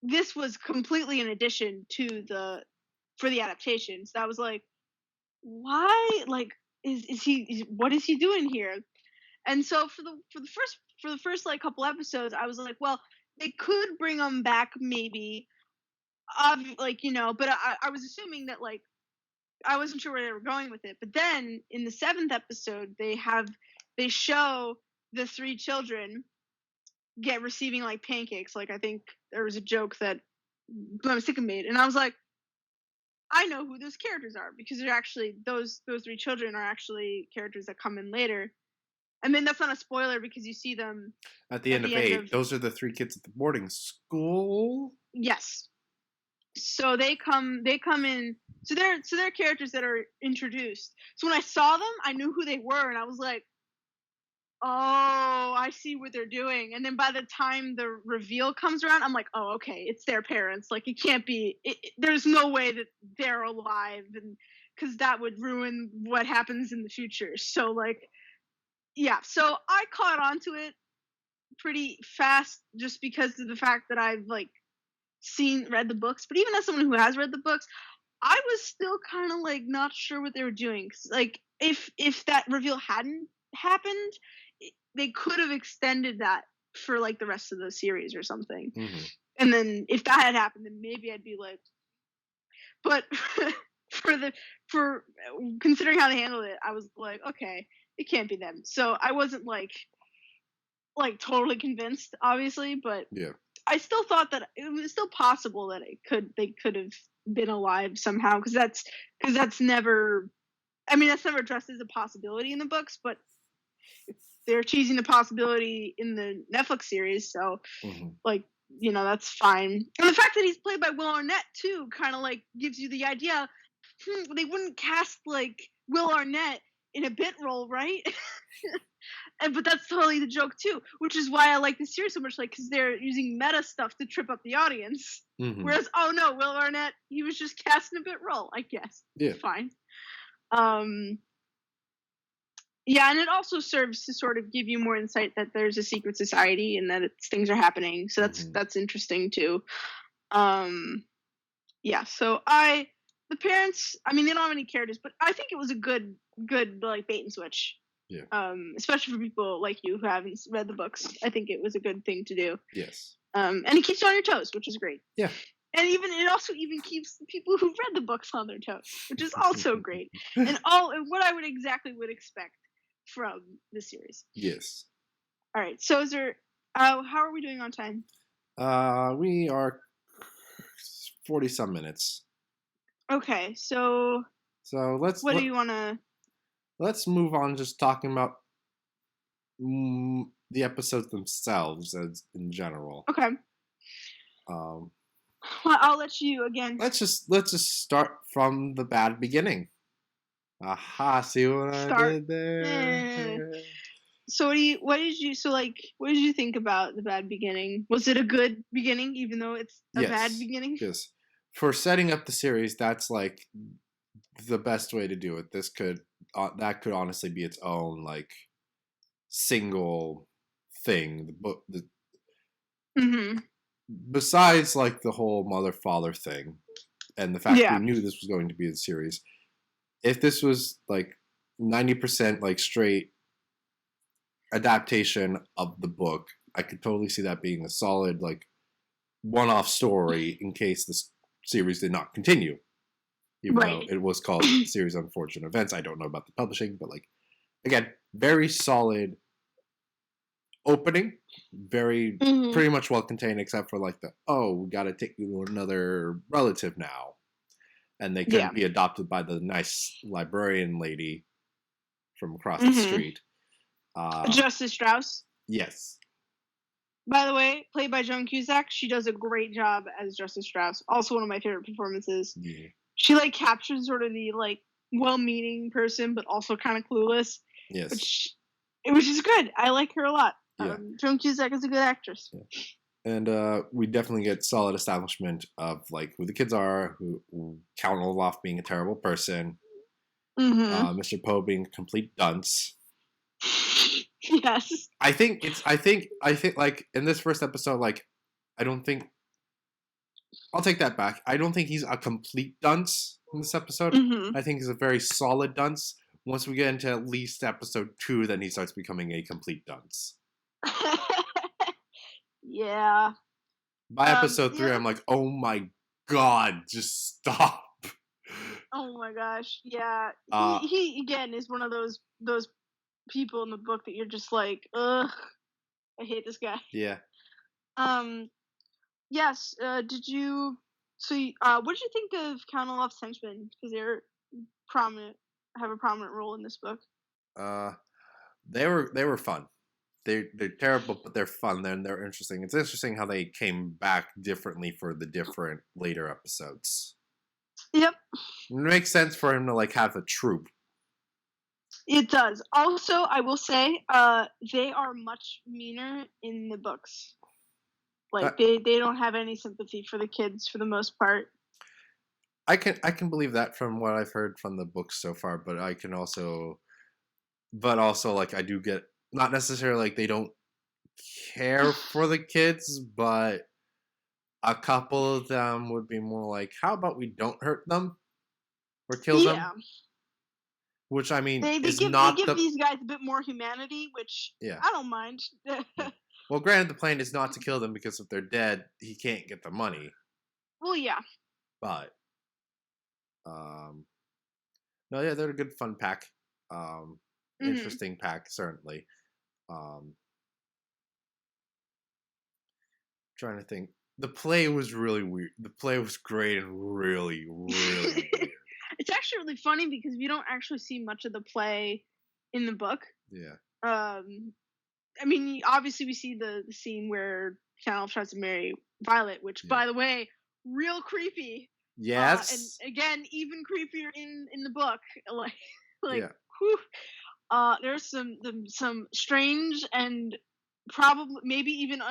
this was completely in addition to for the adaptation. So I was like, why? Like, what is he doing here? And so for the first like couple episodes, I was like, well, they could bring them back maybe. Like, you know, but I was assuming that, like, I wasn't sure where they were going with it. But then in the 7th episode, they show the 3 children receiving like pancakes. Like, I think there was a joke that Lemony made, and I was like, I know who those characters are because they're actually those 3 children are actually characters that come in later. I mean, that's not a spoiler because you see them at the end of 8. Those are the 3 kids at the boarding school. Yes. So they come in. So they're characters that are introduced. So when I saw them, I knew who they were, and I was like, oh, I see what they're doing. And then by the time the reveal comes around, I'm like, oh, okay, it's their parents. Like, it can't be. There's no way that they're alive, and because that would ruin what happens in the future. So like, yeah. So I caught onto it pretty fast just because of the fact that I've like read the books. But even as someone who has read the books, I was still kind of like not sure what they were doing. Like, if that reveal hadn't happened, they could have extended that for like the rest of the series or something. Mm-hmm. And then if that had happened, then maybe I'd be like, but for considering how they handled it, I was like, okay, it can't be them. So I wasn't like totally convinced, obviously, but yeah, I still thought that it was still possible that they could have been alive somehow, because that's never, I mean, that's never addressed as a possibility in the books, but they're teasing the possibility in the Netflix series, so like, you know, that's fine. And the fact that he's played by Will Arnett too kind of like gives you the idea they wouldn't cast like Will Arnett in a bit role, right? But that's totally the joke too, which is why I like the series so much, like, because they're using meta stuff to trip up the audience. Whereas, oh no, Will Arnett, he was just cast in a bit role, I guess. Yeah, fine. Yeah, and it also serves to sort of give you more insight that there's a secret society and that things are happening. So that's interesting too. Yeah. So the parents, I mean, they don't have any characters, but I think it was a good like bait and switch. Yeah. Especially for people like you who haven't read the books. I think it was a good thing to do. Yes. And it keeps you on your toes, which is great. Yeah. And it also keeps the people who've read the books on their toes, which is also great. And what I would expect from the series. Yes. All right. So is there? How are we doing on time? We are 40-some minutes. Okay. So let's. What do you want to? Let's move on. Just talking about the episodes themselves as in general. Okay. Well, I'll let you again. Let's just start from the bad beginning. Aha! See what I did there? So what did you think about the bad beginning? Was it a good beginning, even though it's a bad beginning? Yes. For setting up the series, that's like the best way to do it. This could that could honestly be its own like single thing. The book. Mm-hmm. Besides like the whole mother-father thing and the fact we knew this was going to be the series, if this was like 90% like straight adaptation of the book, I could totally see that being a solid like one-off story in case the series did not continue. Even though it was called Series Unfortunate Events. I don't know about the publishing, but like again, very solid opening, very pretty much well contained, except for like we gotta take you to another relative now, and they couldn't be adopted by the nice librarian lady from across the street. Justice Strauss. Yes. By the way, played by Joan Cusack, she does a great job as Justice Strauss. Also one of my favorite performances. Yeah. She like captures sort of the like well-meaning person, but also kind of clueless. Yes. Which is good. I like her a lot. Yeah. Joan Cusack is a good actress. Yeah. And we definitely get solid establishment of like who the kids are, who Count Olaf being a terrible person, Mr. Poe being a complete dunce. Yes. I think like in this first episode, like I'll take that back. I don't think he's a complete dunce in this episode. I think he's a very solid dunce. Once we get into at least episode 2, then he starts becoming a complete dunce. Yeah. By episode 3, I'm like, oh my god, just stop. Oh my gosh, yeah. He again is one of those people in the book that you're just like, ugh, I hate this guy. Yeah. Yes. Did you? So, what did you think of Count Olaf's henchmen? Because they're have a prominent role in this book. They were fun. They're terrible, but they're fun. They're interesting. It's interesting how they came back differently for the different later episodes. Yep. It makes sense for him to like have a troop. It does. Also, I will say, they are much meaner in the books. Like they don't have any sympathy for the kids for the most part. I can believe that from what I've heard from the books so far, but also like I do get not necessarily like they don't care for the kids, but a couple of them would be more like, how about we don't hurt them or kill them? Which I mean, they give these guys a bit more humanity, which I don't mind. Well, granted, the plan is not to kill them because if they're dead, he can't get the money. Well, yeah. But, no, yeah, they're a good fun pack. Interesting pack, certainly. Trying to think. The play was really weird. The play was great and really, really weird. It's actually really funny because we don't actually see much of the play in the book. Yeah. I mean, obviously we see the scene where Count Olaf tries to marry Violet, which, by the way, real creepy. Yes. And again, even creepier in the book. Whew. There's some strange and probably maybe even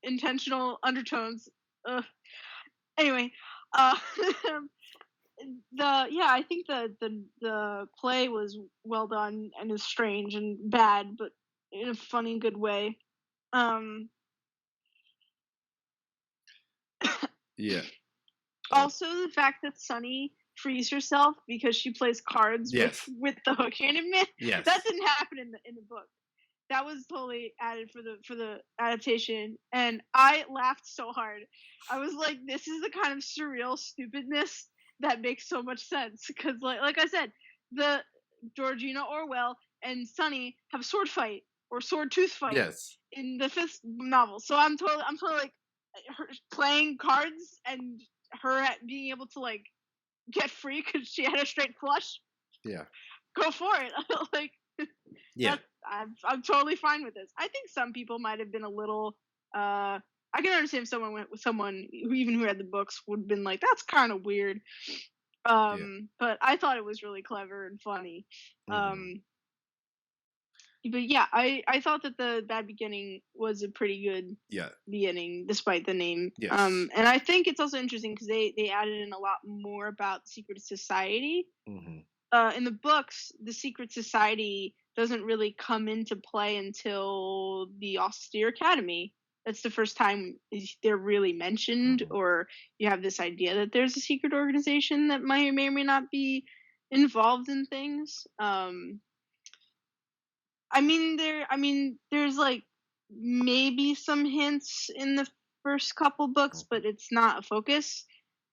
unintentional undertones. Anyway, I think the play was well done and is strange and bad, but in a funny, good way. Yeah. Also, the fact that Sunny freeze herself because she plays cards with the hook-handed man. Yes. That didn't happen in the book. That was totally added for the adaptation, and I laughed so hard. I was like, this is the kind of surreal stupidness that makes so much sense, because like I said, the Georgina Orwell and Sunny have a sword fight or sword tooth fight in the 5th novel. So I'm totally like, her playing cards and her being able to like get free because she had a straight flush. Yeah, go for it. Like, yeah, I'm totally fine with this. I think some people might have been a little. I can understand if someone went with someone who read the books would have been like, that's kind of weird. But I thought it was really clever and funny. But yeah, I thought that the Bad Beginning was a pretty good beginning, despite the name. Yes. And I think it's also interesting because they added in a lot more about the secret society. In the books, the secret society doesn't really come into play until the Austere Academy. That's the first time they're really mentioned, or you have this idea that there's a secret organization that may or may not be involved in things. There's like maybe some hints in the first couple books, but it's not a focus.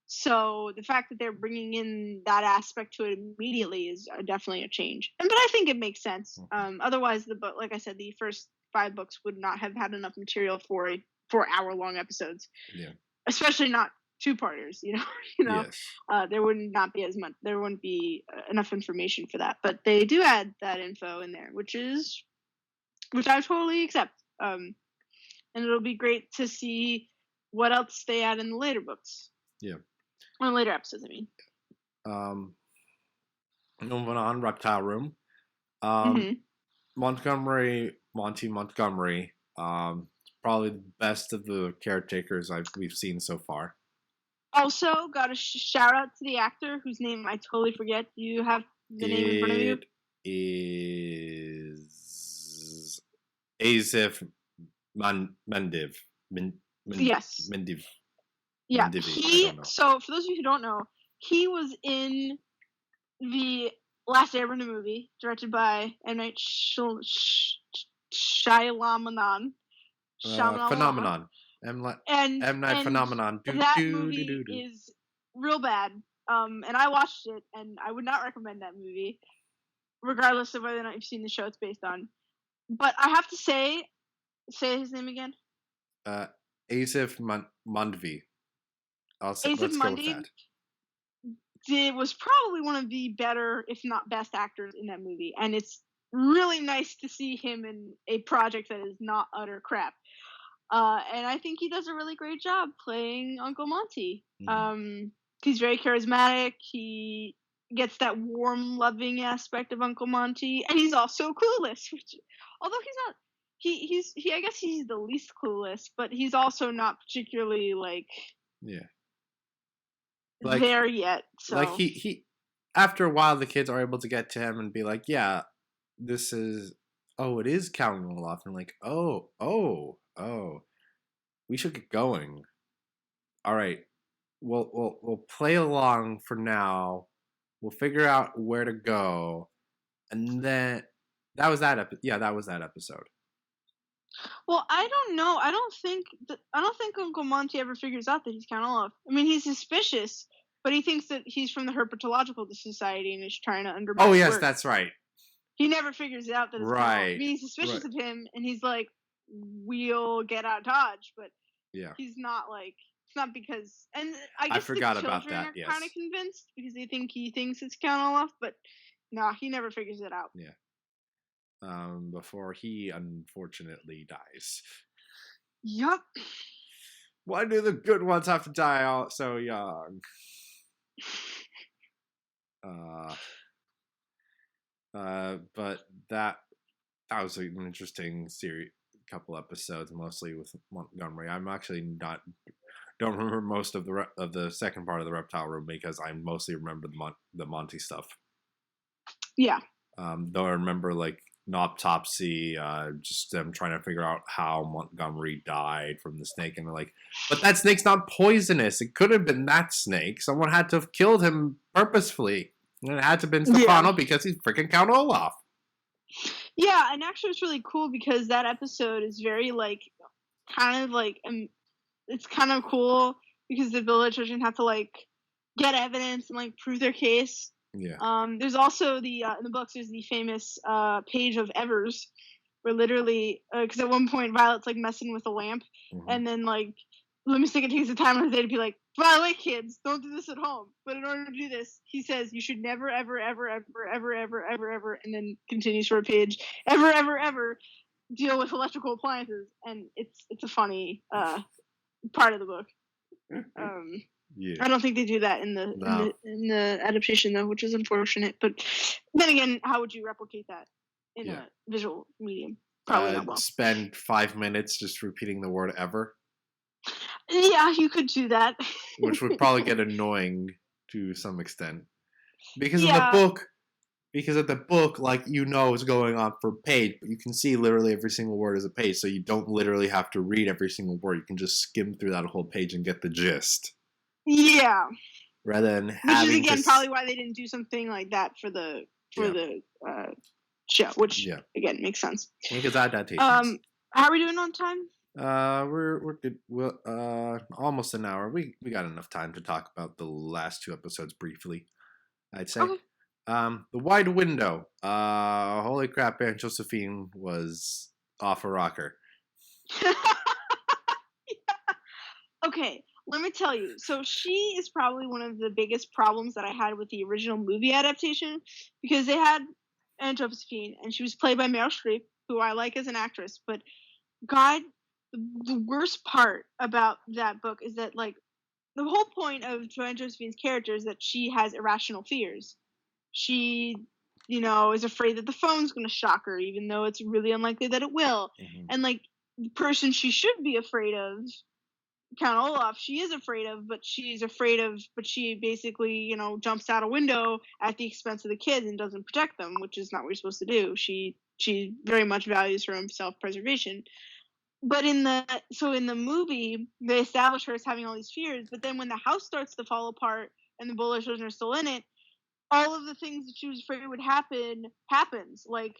So the fact that they're bringing in that aspect to it immediately is definitely a change. But I think it makes sense. Otherwise, the book, like I said, the first 5 books would not have had enough material for 4-hour-long episodes. Yeah. Especially not 2-parters. There wouldn't be enough information for that. But they do add that info in there, which I totally accept. And it'll be great to see what else they add in the later books. Yeah. Or later episodes, I mean. Moving on, Reptile Room. Monty Montgomery. Probably the best of the caretakers we've seen so far. Also, got a shout out to the actor whose name I totally forget. Do you have the name in front of you? It is Asif Mendiv. Yes. Mendiv. Yeah. So, for those of you who don't know, he was in the Last Airbender movie, directed by M. Night Shyamalan. Phenomenon. M. Night Phenomenon. That movie is real bad. And I watched it, and I would not recommend that movie, regardless of whether or not you've seen the show it's based on. But I have to say his name again. Asif Mandvi. Let's go with that. It was probably one of the better, if not best, actors in that movie, and it's really nice to see him in a project that is not utter crap. And I think he does a really great job playing Uncle Monty. He's very charismatic. He gets that warm, loving aspect of Uncle Monty, and he's also clueless. Although he's not, I guess he's the least clueless, but he's also not particularly there yet. So he after a while, the kids are able to get to him and be like, yeah, this is, it is Count Olaf. And like, oh, we should get going. All right, we'll play along for now. We'll figure out where to go, and then that was that episode. Well, I don't know. I don't think Uncle Monty ever figures out that he's Count Olaf. I mean, he's suspicious, but he thinks that he's from the Herpetological Society and is trying to undermine. Oh yes, work. That's right. He never figures out that it's Count Olaf. I mean, he's suspicious of him, and he's like, "We'll get out of Dodge," but he's not like. It's not because, and I guess forgot the children about that. are kind of convinced because they think he thinks it's Count Olaf, but no, he never figures it out. Yeah. Before he unfortunately dies. Yup. Why do the good ones have to die so young? But that was an interesting series, couple episodes, mostly with Montgomery. I'm actually don't remember most of the second part of the Reptile Room because I mostly remember the Monty stuff. Yeah. Though I remember like an autopsy, just them trying to figure out how Montgomery died from the snake. And they're like, but that snake's not poisonous. It could have been that snake. Someone had to have killed him purposefully. And it had to have been Stefano because he's freaking Count Olaf. Yeah, and actually it's really cool because that episode is very, like, kind of, like, it's kind of cool because the village doesn't have to, like, get evidence and, like, prove their case. Yeah. There's also in the books, there's the famous page of Evers, where literally, because at one point Violet's, like, messing with a lamp, and then, like, Lemony Snicket takes the time on his day to be like, by the way, kids, don't do this at home. But in order to do this, he says, you should never, ever, ever, ever, ever, ever, ever, ever, and then continues for a page, ever, ever, ever deal with electrical appliances. And it's a funny part of the book. Yeah. I don't think they do that in the adaptation though, which is unfortunate. But then again, how would you replicate that in a visual medium? Probably not well. Spend 5 minutes just repeating the word ever. Yeah, you could do that. Which would probably get annoying to some extent. Because of the book, like, is going on per page, but you can see literally every single word as a page, so you don't literally have to read every single word. You can just skim through that whole page and get the gist. Yeah. Rather than having which is, again, probably why they didn't do something like that for the show, which, again, makes sense. Because adaptations. How are we doing on time? We're good. Well, almost an hour. We got enough time to talk about the last 2 episodes briefly, I'd say. Okay. The Wide Window. Holy crap, Aunt Josephine was off a rocker. Yeah. Okay, let me tell you. So she is probably one of the biggest problems that I had with the original movie adaptation, because they had Aunt Josephine, and she was played by Meryl Streep, who I like as an actress, but God, the worst part about that book is that, like, the whole point of Aunt Josephine's character is that she has irrational fears. She, is afraid that the phone's going to shock her, even though it's really unlikely that it will. Mm-hmm. And, like, the person she should be afraid of, Count Olaf, she is afraid of, but she basically, jumps out a window at the expense of the kids and doesn't protect them, which is not what you're supposed to do. She very much values her own self-preservation. But in the movie, they establish her as having all these fears, but then when the house starts to fall apart and the bullet children are still in it, all of the things that she was afraid would happens. Like,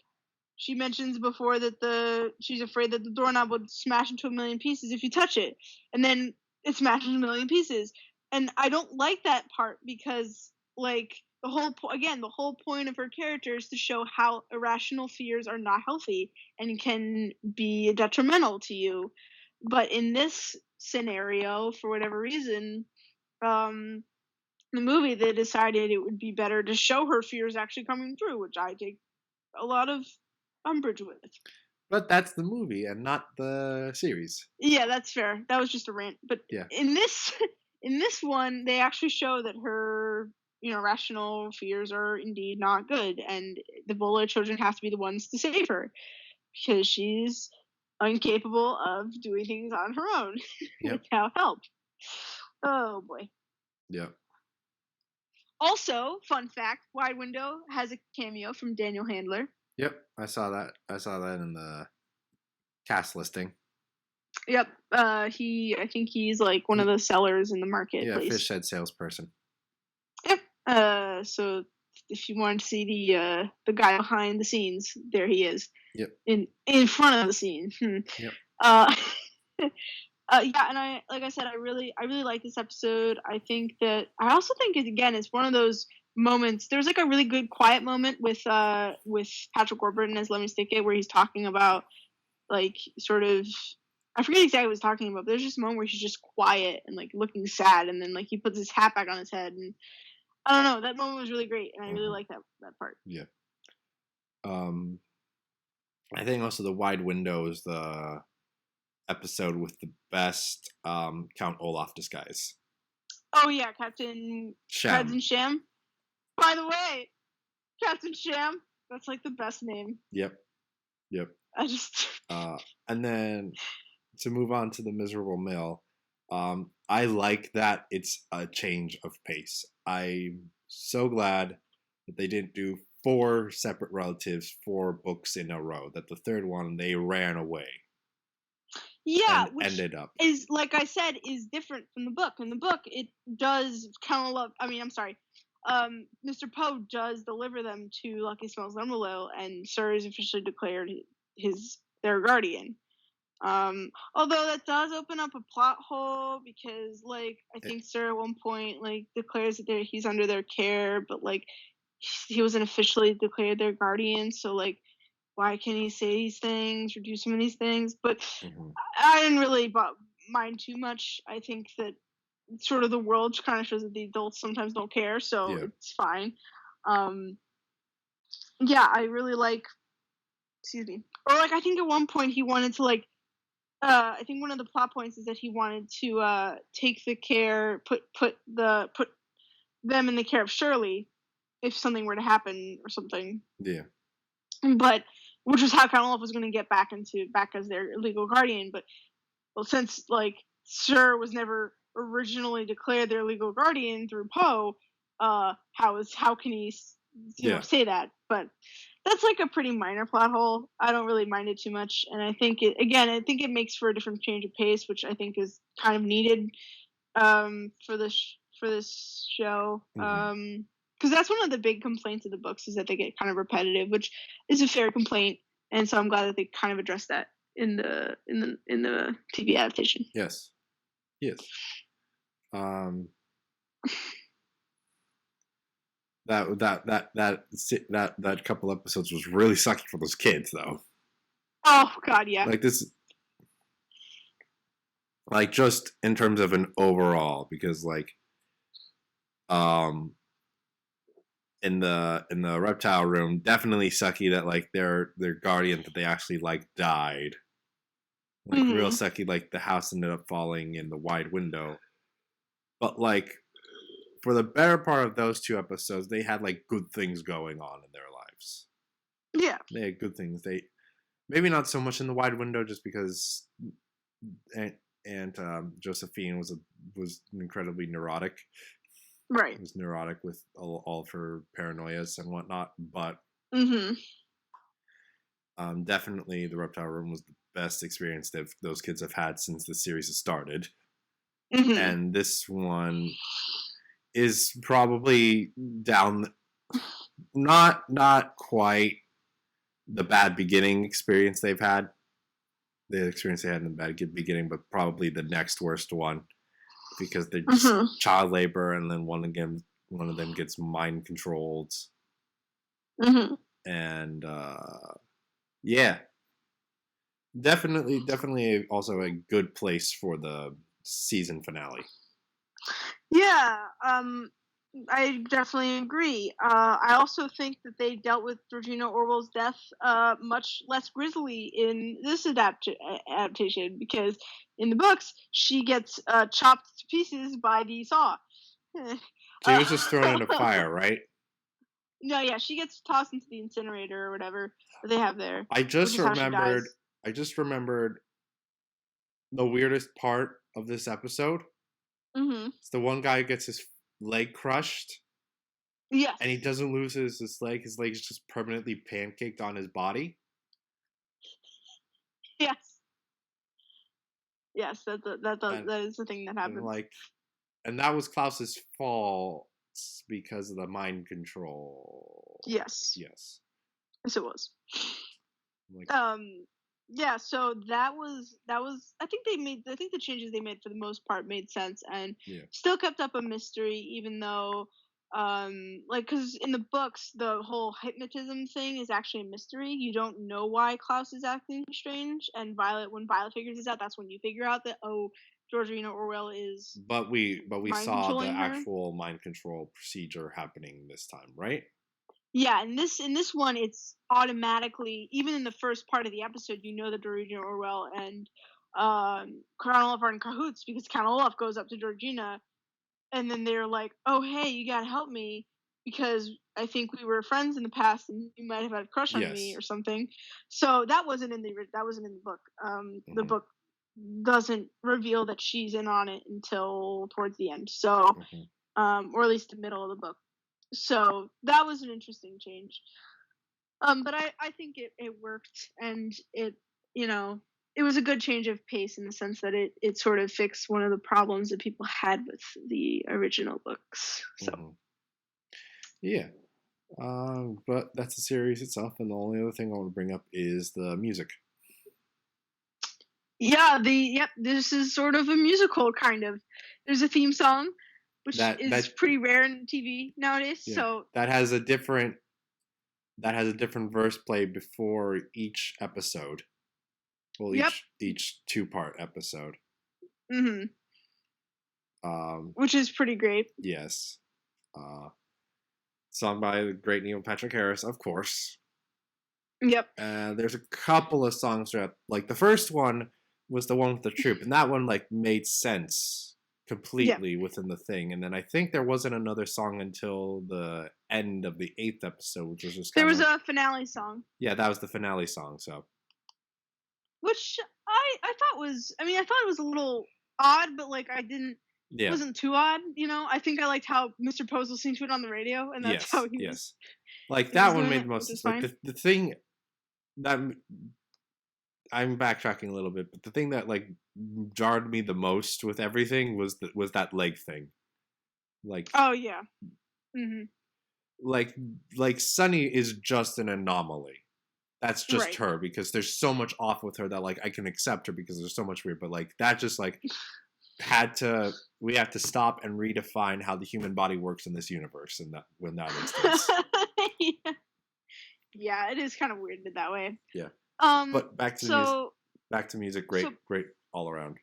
she mentions before that she's afraid that the doorknob would smash into a million pieces if you touch it, and then it smashes a million pieces. And I don't like that part because, like, the whole point of her character is to show how irrational fears are not healthy and can be detrimental to you. But in this scenario, for whatever reason, the movie, they decided it would be better to show her fears actually coming through, which I take a lot of umbrage with. But that's the movie and not the series. Yeah, that's fair. That was just a rant. But in this one, they actually show that her rational fears are indeed not good, and the bullet children have to be the ones to save her because she's incapable of doing things on her own without help. Oh boy. Yeah. Also, fun fact: Wide Window has a cameo from Daniel Handler. Yep, I saw that in the cast listing. Yep. I think he's like one of the sellers in the marketplace. Yeah, fish head salesperson. Yep. So if you want to see the guy behind the scenes, there he is. Yep. In front of the scene. Yep. Yeah, and I really like this episode. I also think it's one of those moments. There's like a really good quiet moment with Patrick Warburton as Lemony Snicket where he's talking about, like, sort of, I forget exactly what he's talking about, but there's just a moment where he's just quiet and, like, looking sad, and then, like, he puts his hat back on his head, and I don't know, that moment was really great, and I really like that part. Yeah. I think also the Wide Window is the episode with the best Count Olaf disguise. Oh yeah, Captain Sham. By the way, Captain Sham, that's like the best name. Yep. I just and then to move on to the Miserable Mill, I like that it's a change of pace. I'm so glad that they didn't do 4 separate relatives, 4 books in a row. That the third one, they ran away. Yeah, and which ended up. is, like I said, is different from the book. In the book, it does Count Olaf. I'm sorry. Mr. Poe does deliver them to Lucky Smells Lemolo, and Sir is officially declared their guardian. Although that does open up a plot hole because, like, I think Sir at one point declares that he's under their care, but he wasn't officially declared their guardian, so why can't he say these things or do some of these things? But I didn't really mind too much. I think that sort of the world kind of shows that the adults sometimes don't care, so it's fine. Yeah, I really excuse me. Or I think at one point he wanted to I think one of the plot points is that he wanted to take the care, put them in the care of Shirley if something were to happen or something. Yeah. But which was how Count Olaf was going to get back as their legal guardian. But since Sir was never originally declared their legal guardian through Poe, how can he say that? But that's a pretty minor plot hole. I don't really mind it too much, and I think it makes for a different change of pace, which I think is kind of needed for this show. Because that's one of the big complaints of the books is that they get kind of repetitive, which is a fair complaint, and so I'm glad that they kind of addressed that in the TV adaptation. Yes. That couple episodes was really sucky for those kids, though. Oh God, yeah. Just in terms of an overall, because in the reptile room, definitely sucky that their guardian that they actually died. Real sucky, the house ended up falling in the wide window. But for the better part of those 2 episodes, they had good things going on in their lives. Yeah. They had good things. They maybe not so much in the wide window, just because Aunt Josephine was incredibly neurotic. Right. It was neurotic with all of her paranoias and whatnot, but definitely the reptile room was the best experience that those kids have had since the series has started. And this one is probably down, not quite the bad beginning experience they've had. The experience they had in the bad beginning, but probably the next worst one, because they're just child labor, and then one of them gets mind controlled. And yeah, definitely also a good place for the season finale. Yeah, I definitely agree. I also think that they dealt with Georgina Orwell's death much less grisly in this adaptation, because in the books she gets chopped to pieces by the saw. She was just thrown in a fire, right? No, yeah, she gets tossed into the incinerator or whatever that they have there. I just remembered the weirdest part of this episode. It's the one guy who gets his leg crushed. Yes. And he doesn't lose his leg. His leg is just permanently pancaked on his body. Yes. Yes, that is the thing that happens. And that was Klaus's fault because of the mind control. Yes. Yes, it was. Yeah, so that was I think the changes they made for the most part made sense, and still kept up a mystery, even though because in the books the whole hypnotism thing is actually a mystery. You don't know why Klaus is acting strange, and when Violet figures this out, that's when you figure out that Georgina Orwell is. But we saw the actual mind control procedure happening this time, right? Yeah, in this one, it's automatically, even in the first part of the episode, you know that Georgina Orwell and Count Olaf are in cahoots, because Count Olaf goes up to Georgina, and then they're like, "Oh, hey, you gotta help me, because I think we were friends in the past, and you might have had a crush on me or something." So that wasn't in the book. The book doesn't reveal that she's in on it until towards the end. So, or at least the middle of the book. So that was an interesting change. But I think it worked, and you know it was a good change of pace in the sense that it sort of fixed one of the problems that people had with the original books. So Yeah. But that's the series itself, and the only other thing I want to bring up is the music. yeah, this is sort of a musical kind of. There's a theme song, which is pretty rare in TV nowadays. Yeah, so that has a different verse play before each episode. Well, each 2-part episode. Mm-hmm. Which is pretty great. Yes. Sung by the great Neil Patrick Harris, of course. Yep. There's a couple of songs throughout. Like the first one was the one with the troop, and that one like made sense completely within the thing. And then I think there wasn't another song until the end of the 8th episode, which was just there was a finale song. Yeah, that was the finale song. So, which I thought was, I mean, I thought it was a little odd, but like I didn't. It wasn't too odd, you know. I think I liked how Mr. Pose listened to it on the radio, and that's how he was. Like that one made the most sense. Like the thing that I'm backtracking a little bit, but the thing that like jarred me the most with everything was that leg thing. Like, oh yeah, mm-hmm. like Sunny is just an anomaly. That's just her, because there's so much off with her that like I can accept her because there's so much weird, but like that just like we have to stop and redefine how the human body works in this universe in that instance. Yeah, it is kind of weird that way. Yeah. But back to music. Great all around.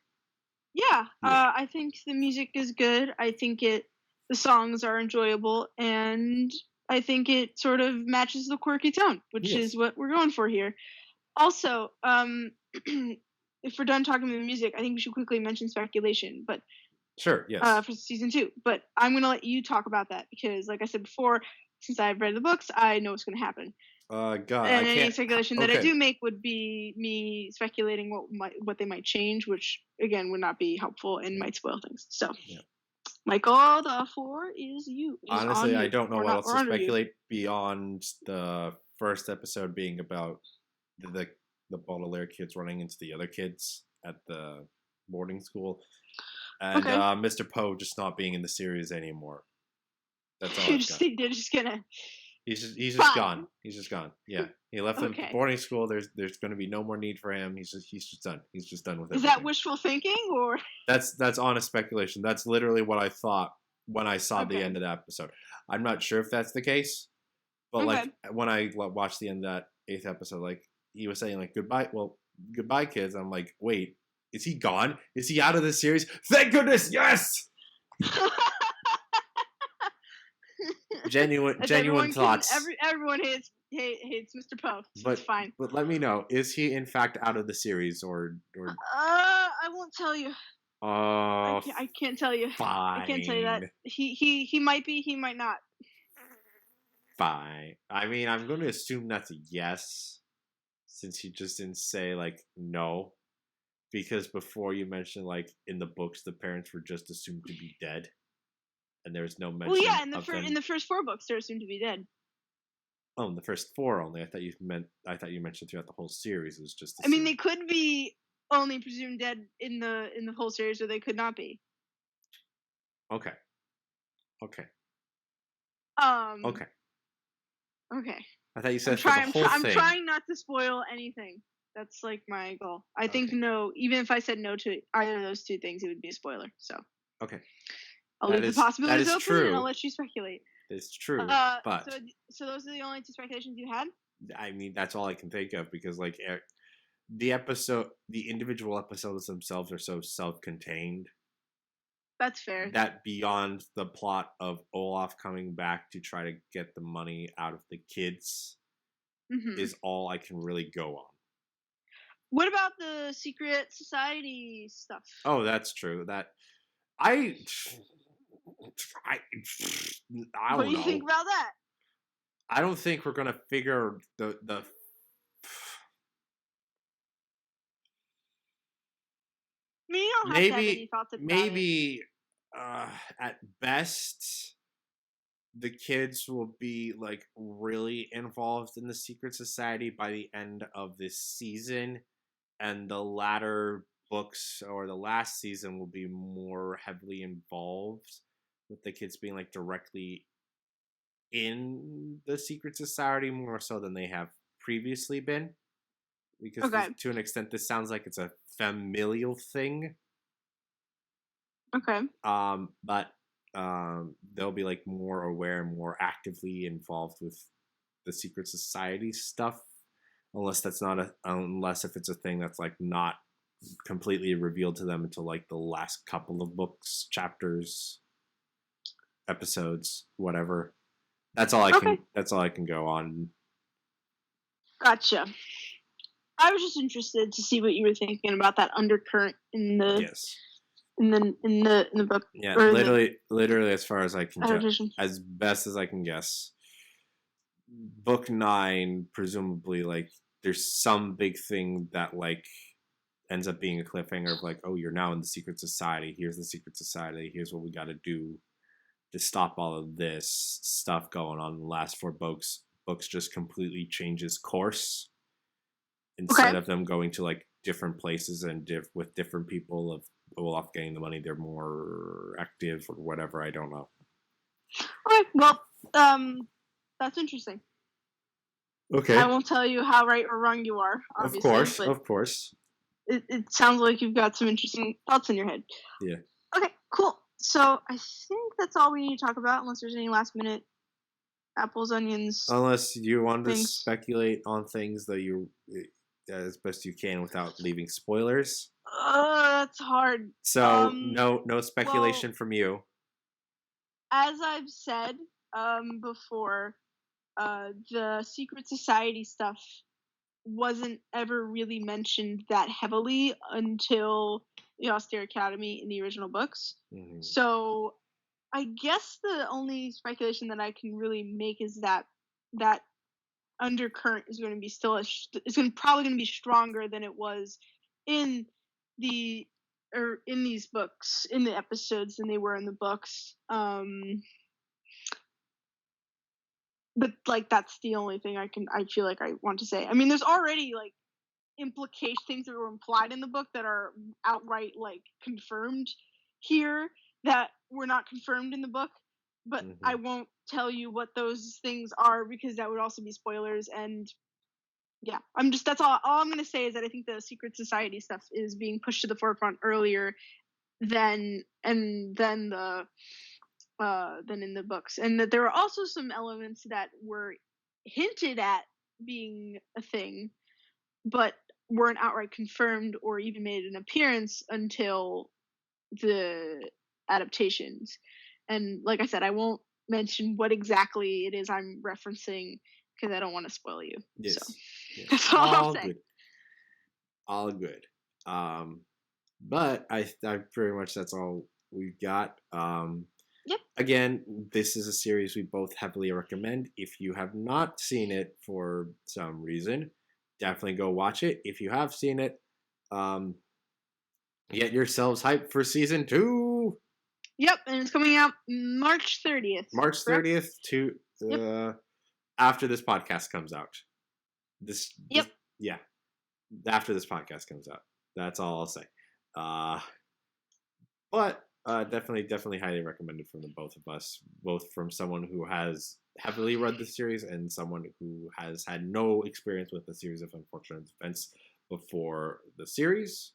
Yeah, I think the music is good. I think the songs are enjoyable, and I think it sort of matches the quirky tone, which is what we're going for here. Also, if we're done talking about the music, I think we should quickly mention speculation. But sure, yes. For season 2, but I'm gonna let you talk about that because, like I said before, since I've read the books, I know what's gonna happen. God, and any speculation that I do make would be me speculating what they might change, which again would not be helpful and might spoil things. So, Michael, the floor is you. Honestly, I don't know what else to speculate beyond the first episode being about the Baudelaire kids running into the other kids at the boarding school, and Mr. Poe just not being in the series anymore. That's all. They're just gonna. He's just gone. He's just gone. Yeah, he left the boarding school. There's going to be no more need for him. He's just done. He's just done with it. Is that wishful thinking, or that's honest speculation? That's literally what I thought when I saw the end of the episode. I'm not sure if that's the case, but like when I watched the end of that 8th episode, like he was saying like goodbye. Well, goodbye, kids. I'm like, wait, is he gone? Is he out of this series? Thank goodness, yes. Genuine thoughts. Everyone hates Mr. Poe. So it's fine. But let me know: is he in fact out of the series, or? I won't tell you. Oh, I can't tell you. Fine. I can't tell you that. He might be. He might not. Fine. I mean, I'm going to assume that's a yes, since he just didn't say like no, because before you mentioned like in the books the parents were just assumed to be dead. And there was no mention. Well, yeah, in the first 4 books, they're assumed to be dead. Oh, in the first 4 only. I thought you mentioned throughout the whole series. It was just. I mean, they could be only presumed dead in the whole series, or they could not be. Okay. Okay. I thought you said for the whole thing. I'm trying not to spoil anything. That's like my goal. I think no. Even if I said no to either of those 2 things, it would be a spoiler. So. Okay. I'll leave the possibilities open, and I'll let you speculate. It's true, but so those are the only 2 speculations you had? I mean, that's all I can think of because, like, the individual episodes themselves are so self-contained. That's fair. That beyond the plot of Olaf coming back to try to get the money out of the kids is all I can really go on. What about the secret society stuff? Oh, that's true. I don't know. What do you think about that? I don't think we're gonna figure the. I mean, you don't have to have any thoughts about maybe at best the kids will be like really involved in the secret society by the end of this season, and the latter books or the last season will be more heavily involved with the kids being like directly in the secret society more so than they have previously been, because to an extent this sounds like it's a familial thing. But they'll be like more aware and more actively involved with the secret society stuff, unless if it's a thing that's like not completely revealed to them until like the last couple of books, chapters, episodes, whatever. That's all I can go on. Gotcha. I was just interested to see what you were thinking about that undercurrent in the in the book. Yeah, literally as far as I can as best as I can guess. Book 9, presumably, like there's some big thing that like ends up being a cliffhanger of like, oh, you're now in the secret society. Here's the secret society. Here's what we got to do to stop all of this stuff going on. The last 4 books just completely changes course. Instead of them going to like different places and with different people of Olaf getting the money, they're more active or whatever. I don't know. Okay, well, that's interesting. Okay. I won't tell you how right or wrong you are, obviously. Of course. It sounds like you've got some interesting thoughts in your head. Yeah. Okay, cool. So I think that's all we need to talk about, unless there's any last minute apples, onions. Unless you want to speculate on things that you as best you can without leaving spoilers. That's hard. So no speculation from you. As I've said before, the secret society stuff wasn't ever really mentioned that heavily until the Austere Academy in the original books. Mm-hmm. So I guess the only speculation that I can really make is that undercurrent is going to be probably going to be stronger than it was in these books, in the episodes, than they were in the books. But like that's the only thing I feel like I want to say. I mean, there's already like things that were implied in the book that are outright like confirmed here that were not confirmed in the book, but mm-hmm. I won't tell you what those things are because that would also be spoilers. And yeah, that's all I'm going to say is that I think the secret society stuff is being pushed to the forefront earlier than in the books, and that there are also some elements that were hinted at being a thing but weren't outright confirmed or even made an appearance until the adaptations. And like I said, I won't mention what exactly it is I'm referencing because I don't want to spoil you. Yes. So yes. that's all I'll say. All good. But I pretty much that's all we've got. Yep. Again, this is a series we both heavily recommend. If you have not seen it for some reason, definitely go watch it. If you have seen it, get yourselves hyped for season 2. Yep, and it's coming out March 30th. March 30th after this podcast comes out. After this podcast comes out. That's all I'll say. But definitely highly recommended from the both of us, both from someone who has heavily read the series and someone who has had no experience with the series of unfortunate events before the series.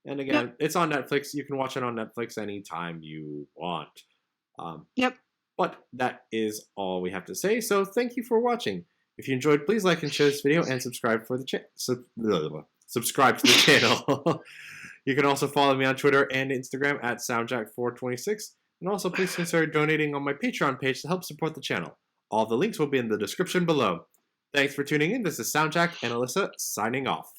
And again, It's on Netflix. You can watch it on Netflix anytime you want. But that is all we have to say. So thank you for watching. If you enjoyed, please like and share this video and subscribe for the subscribe to the channel. You can also follow me on Twitter and Instagram at SoundJack426. And also please consider donating on my Patreon page to help support the channel. All the links will be in the description below. Thanks for tuning in. This is SoundJack and Alyssa signing off.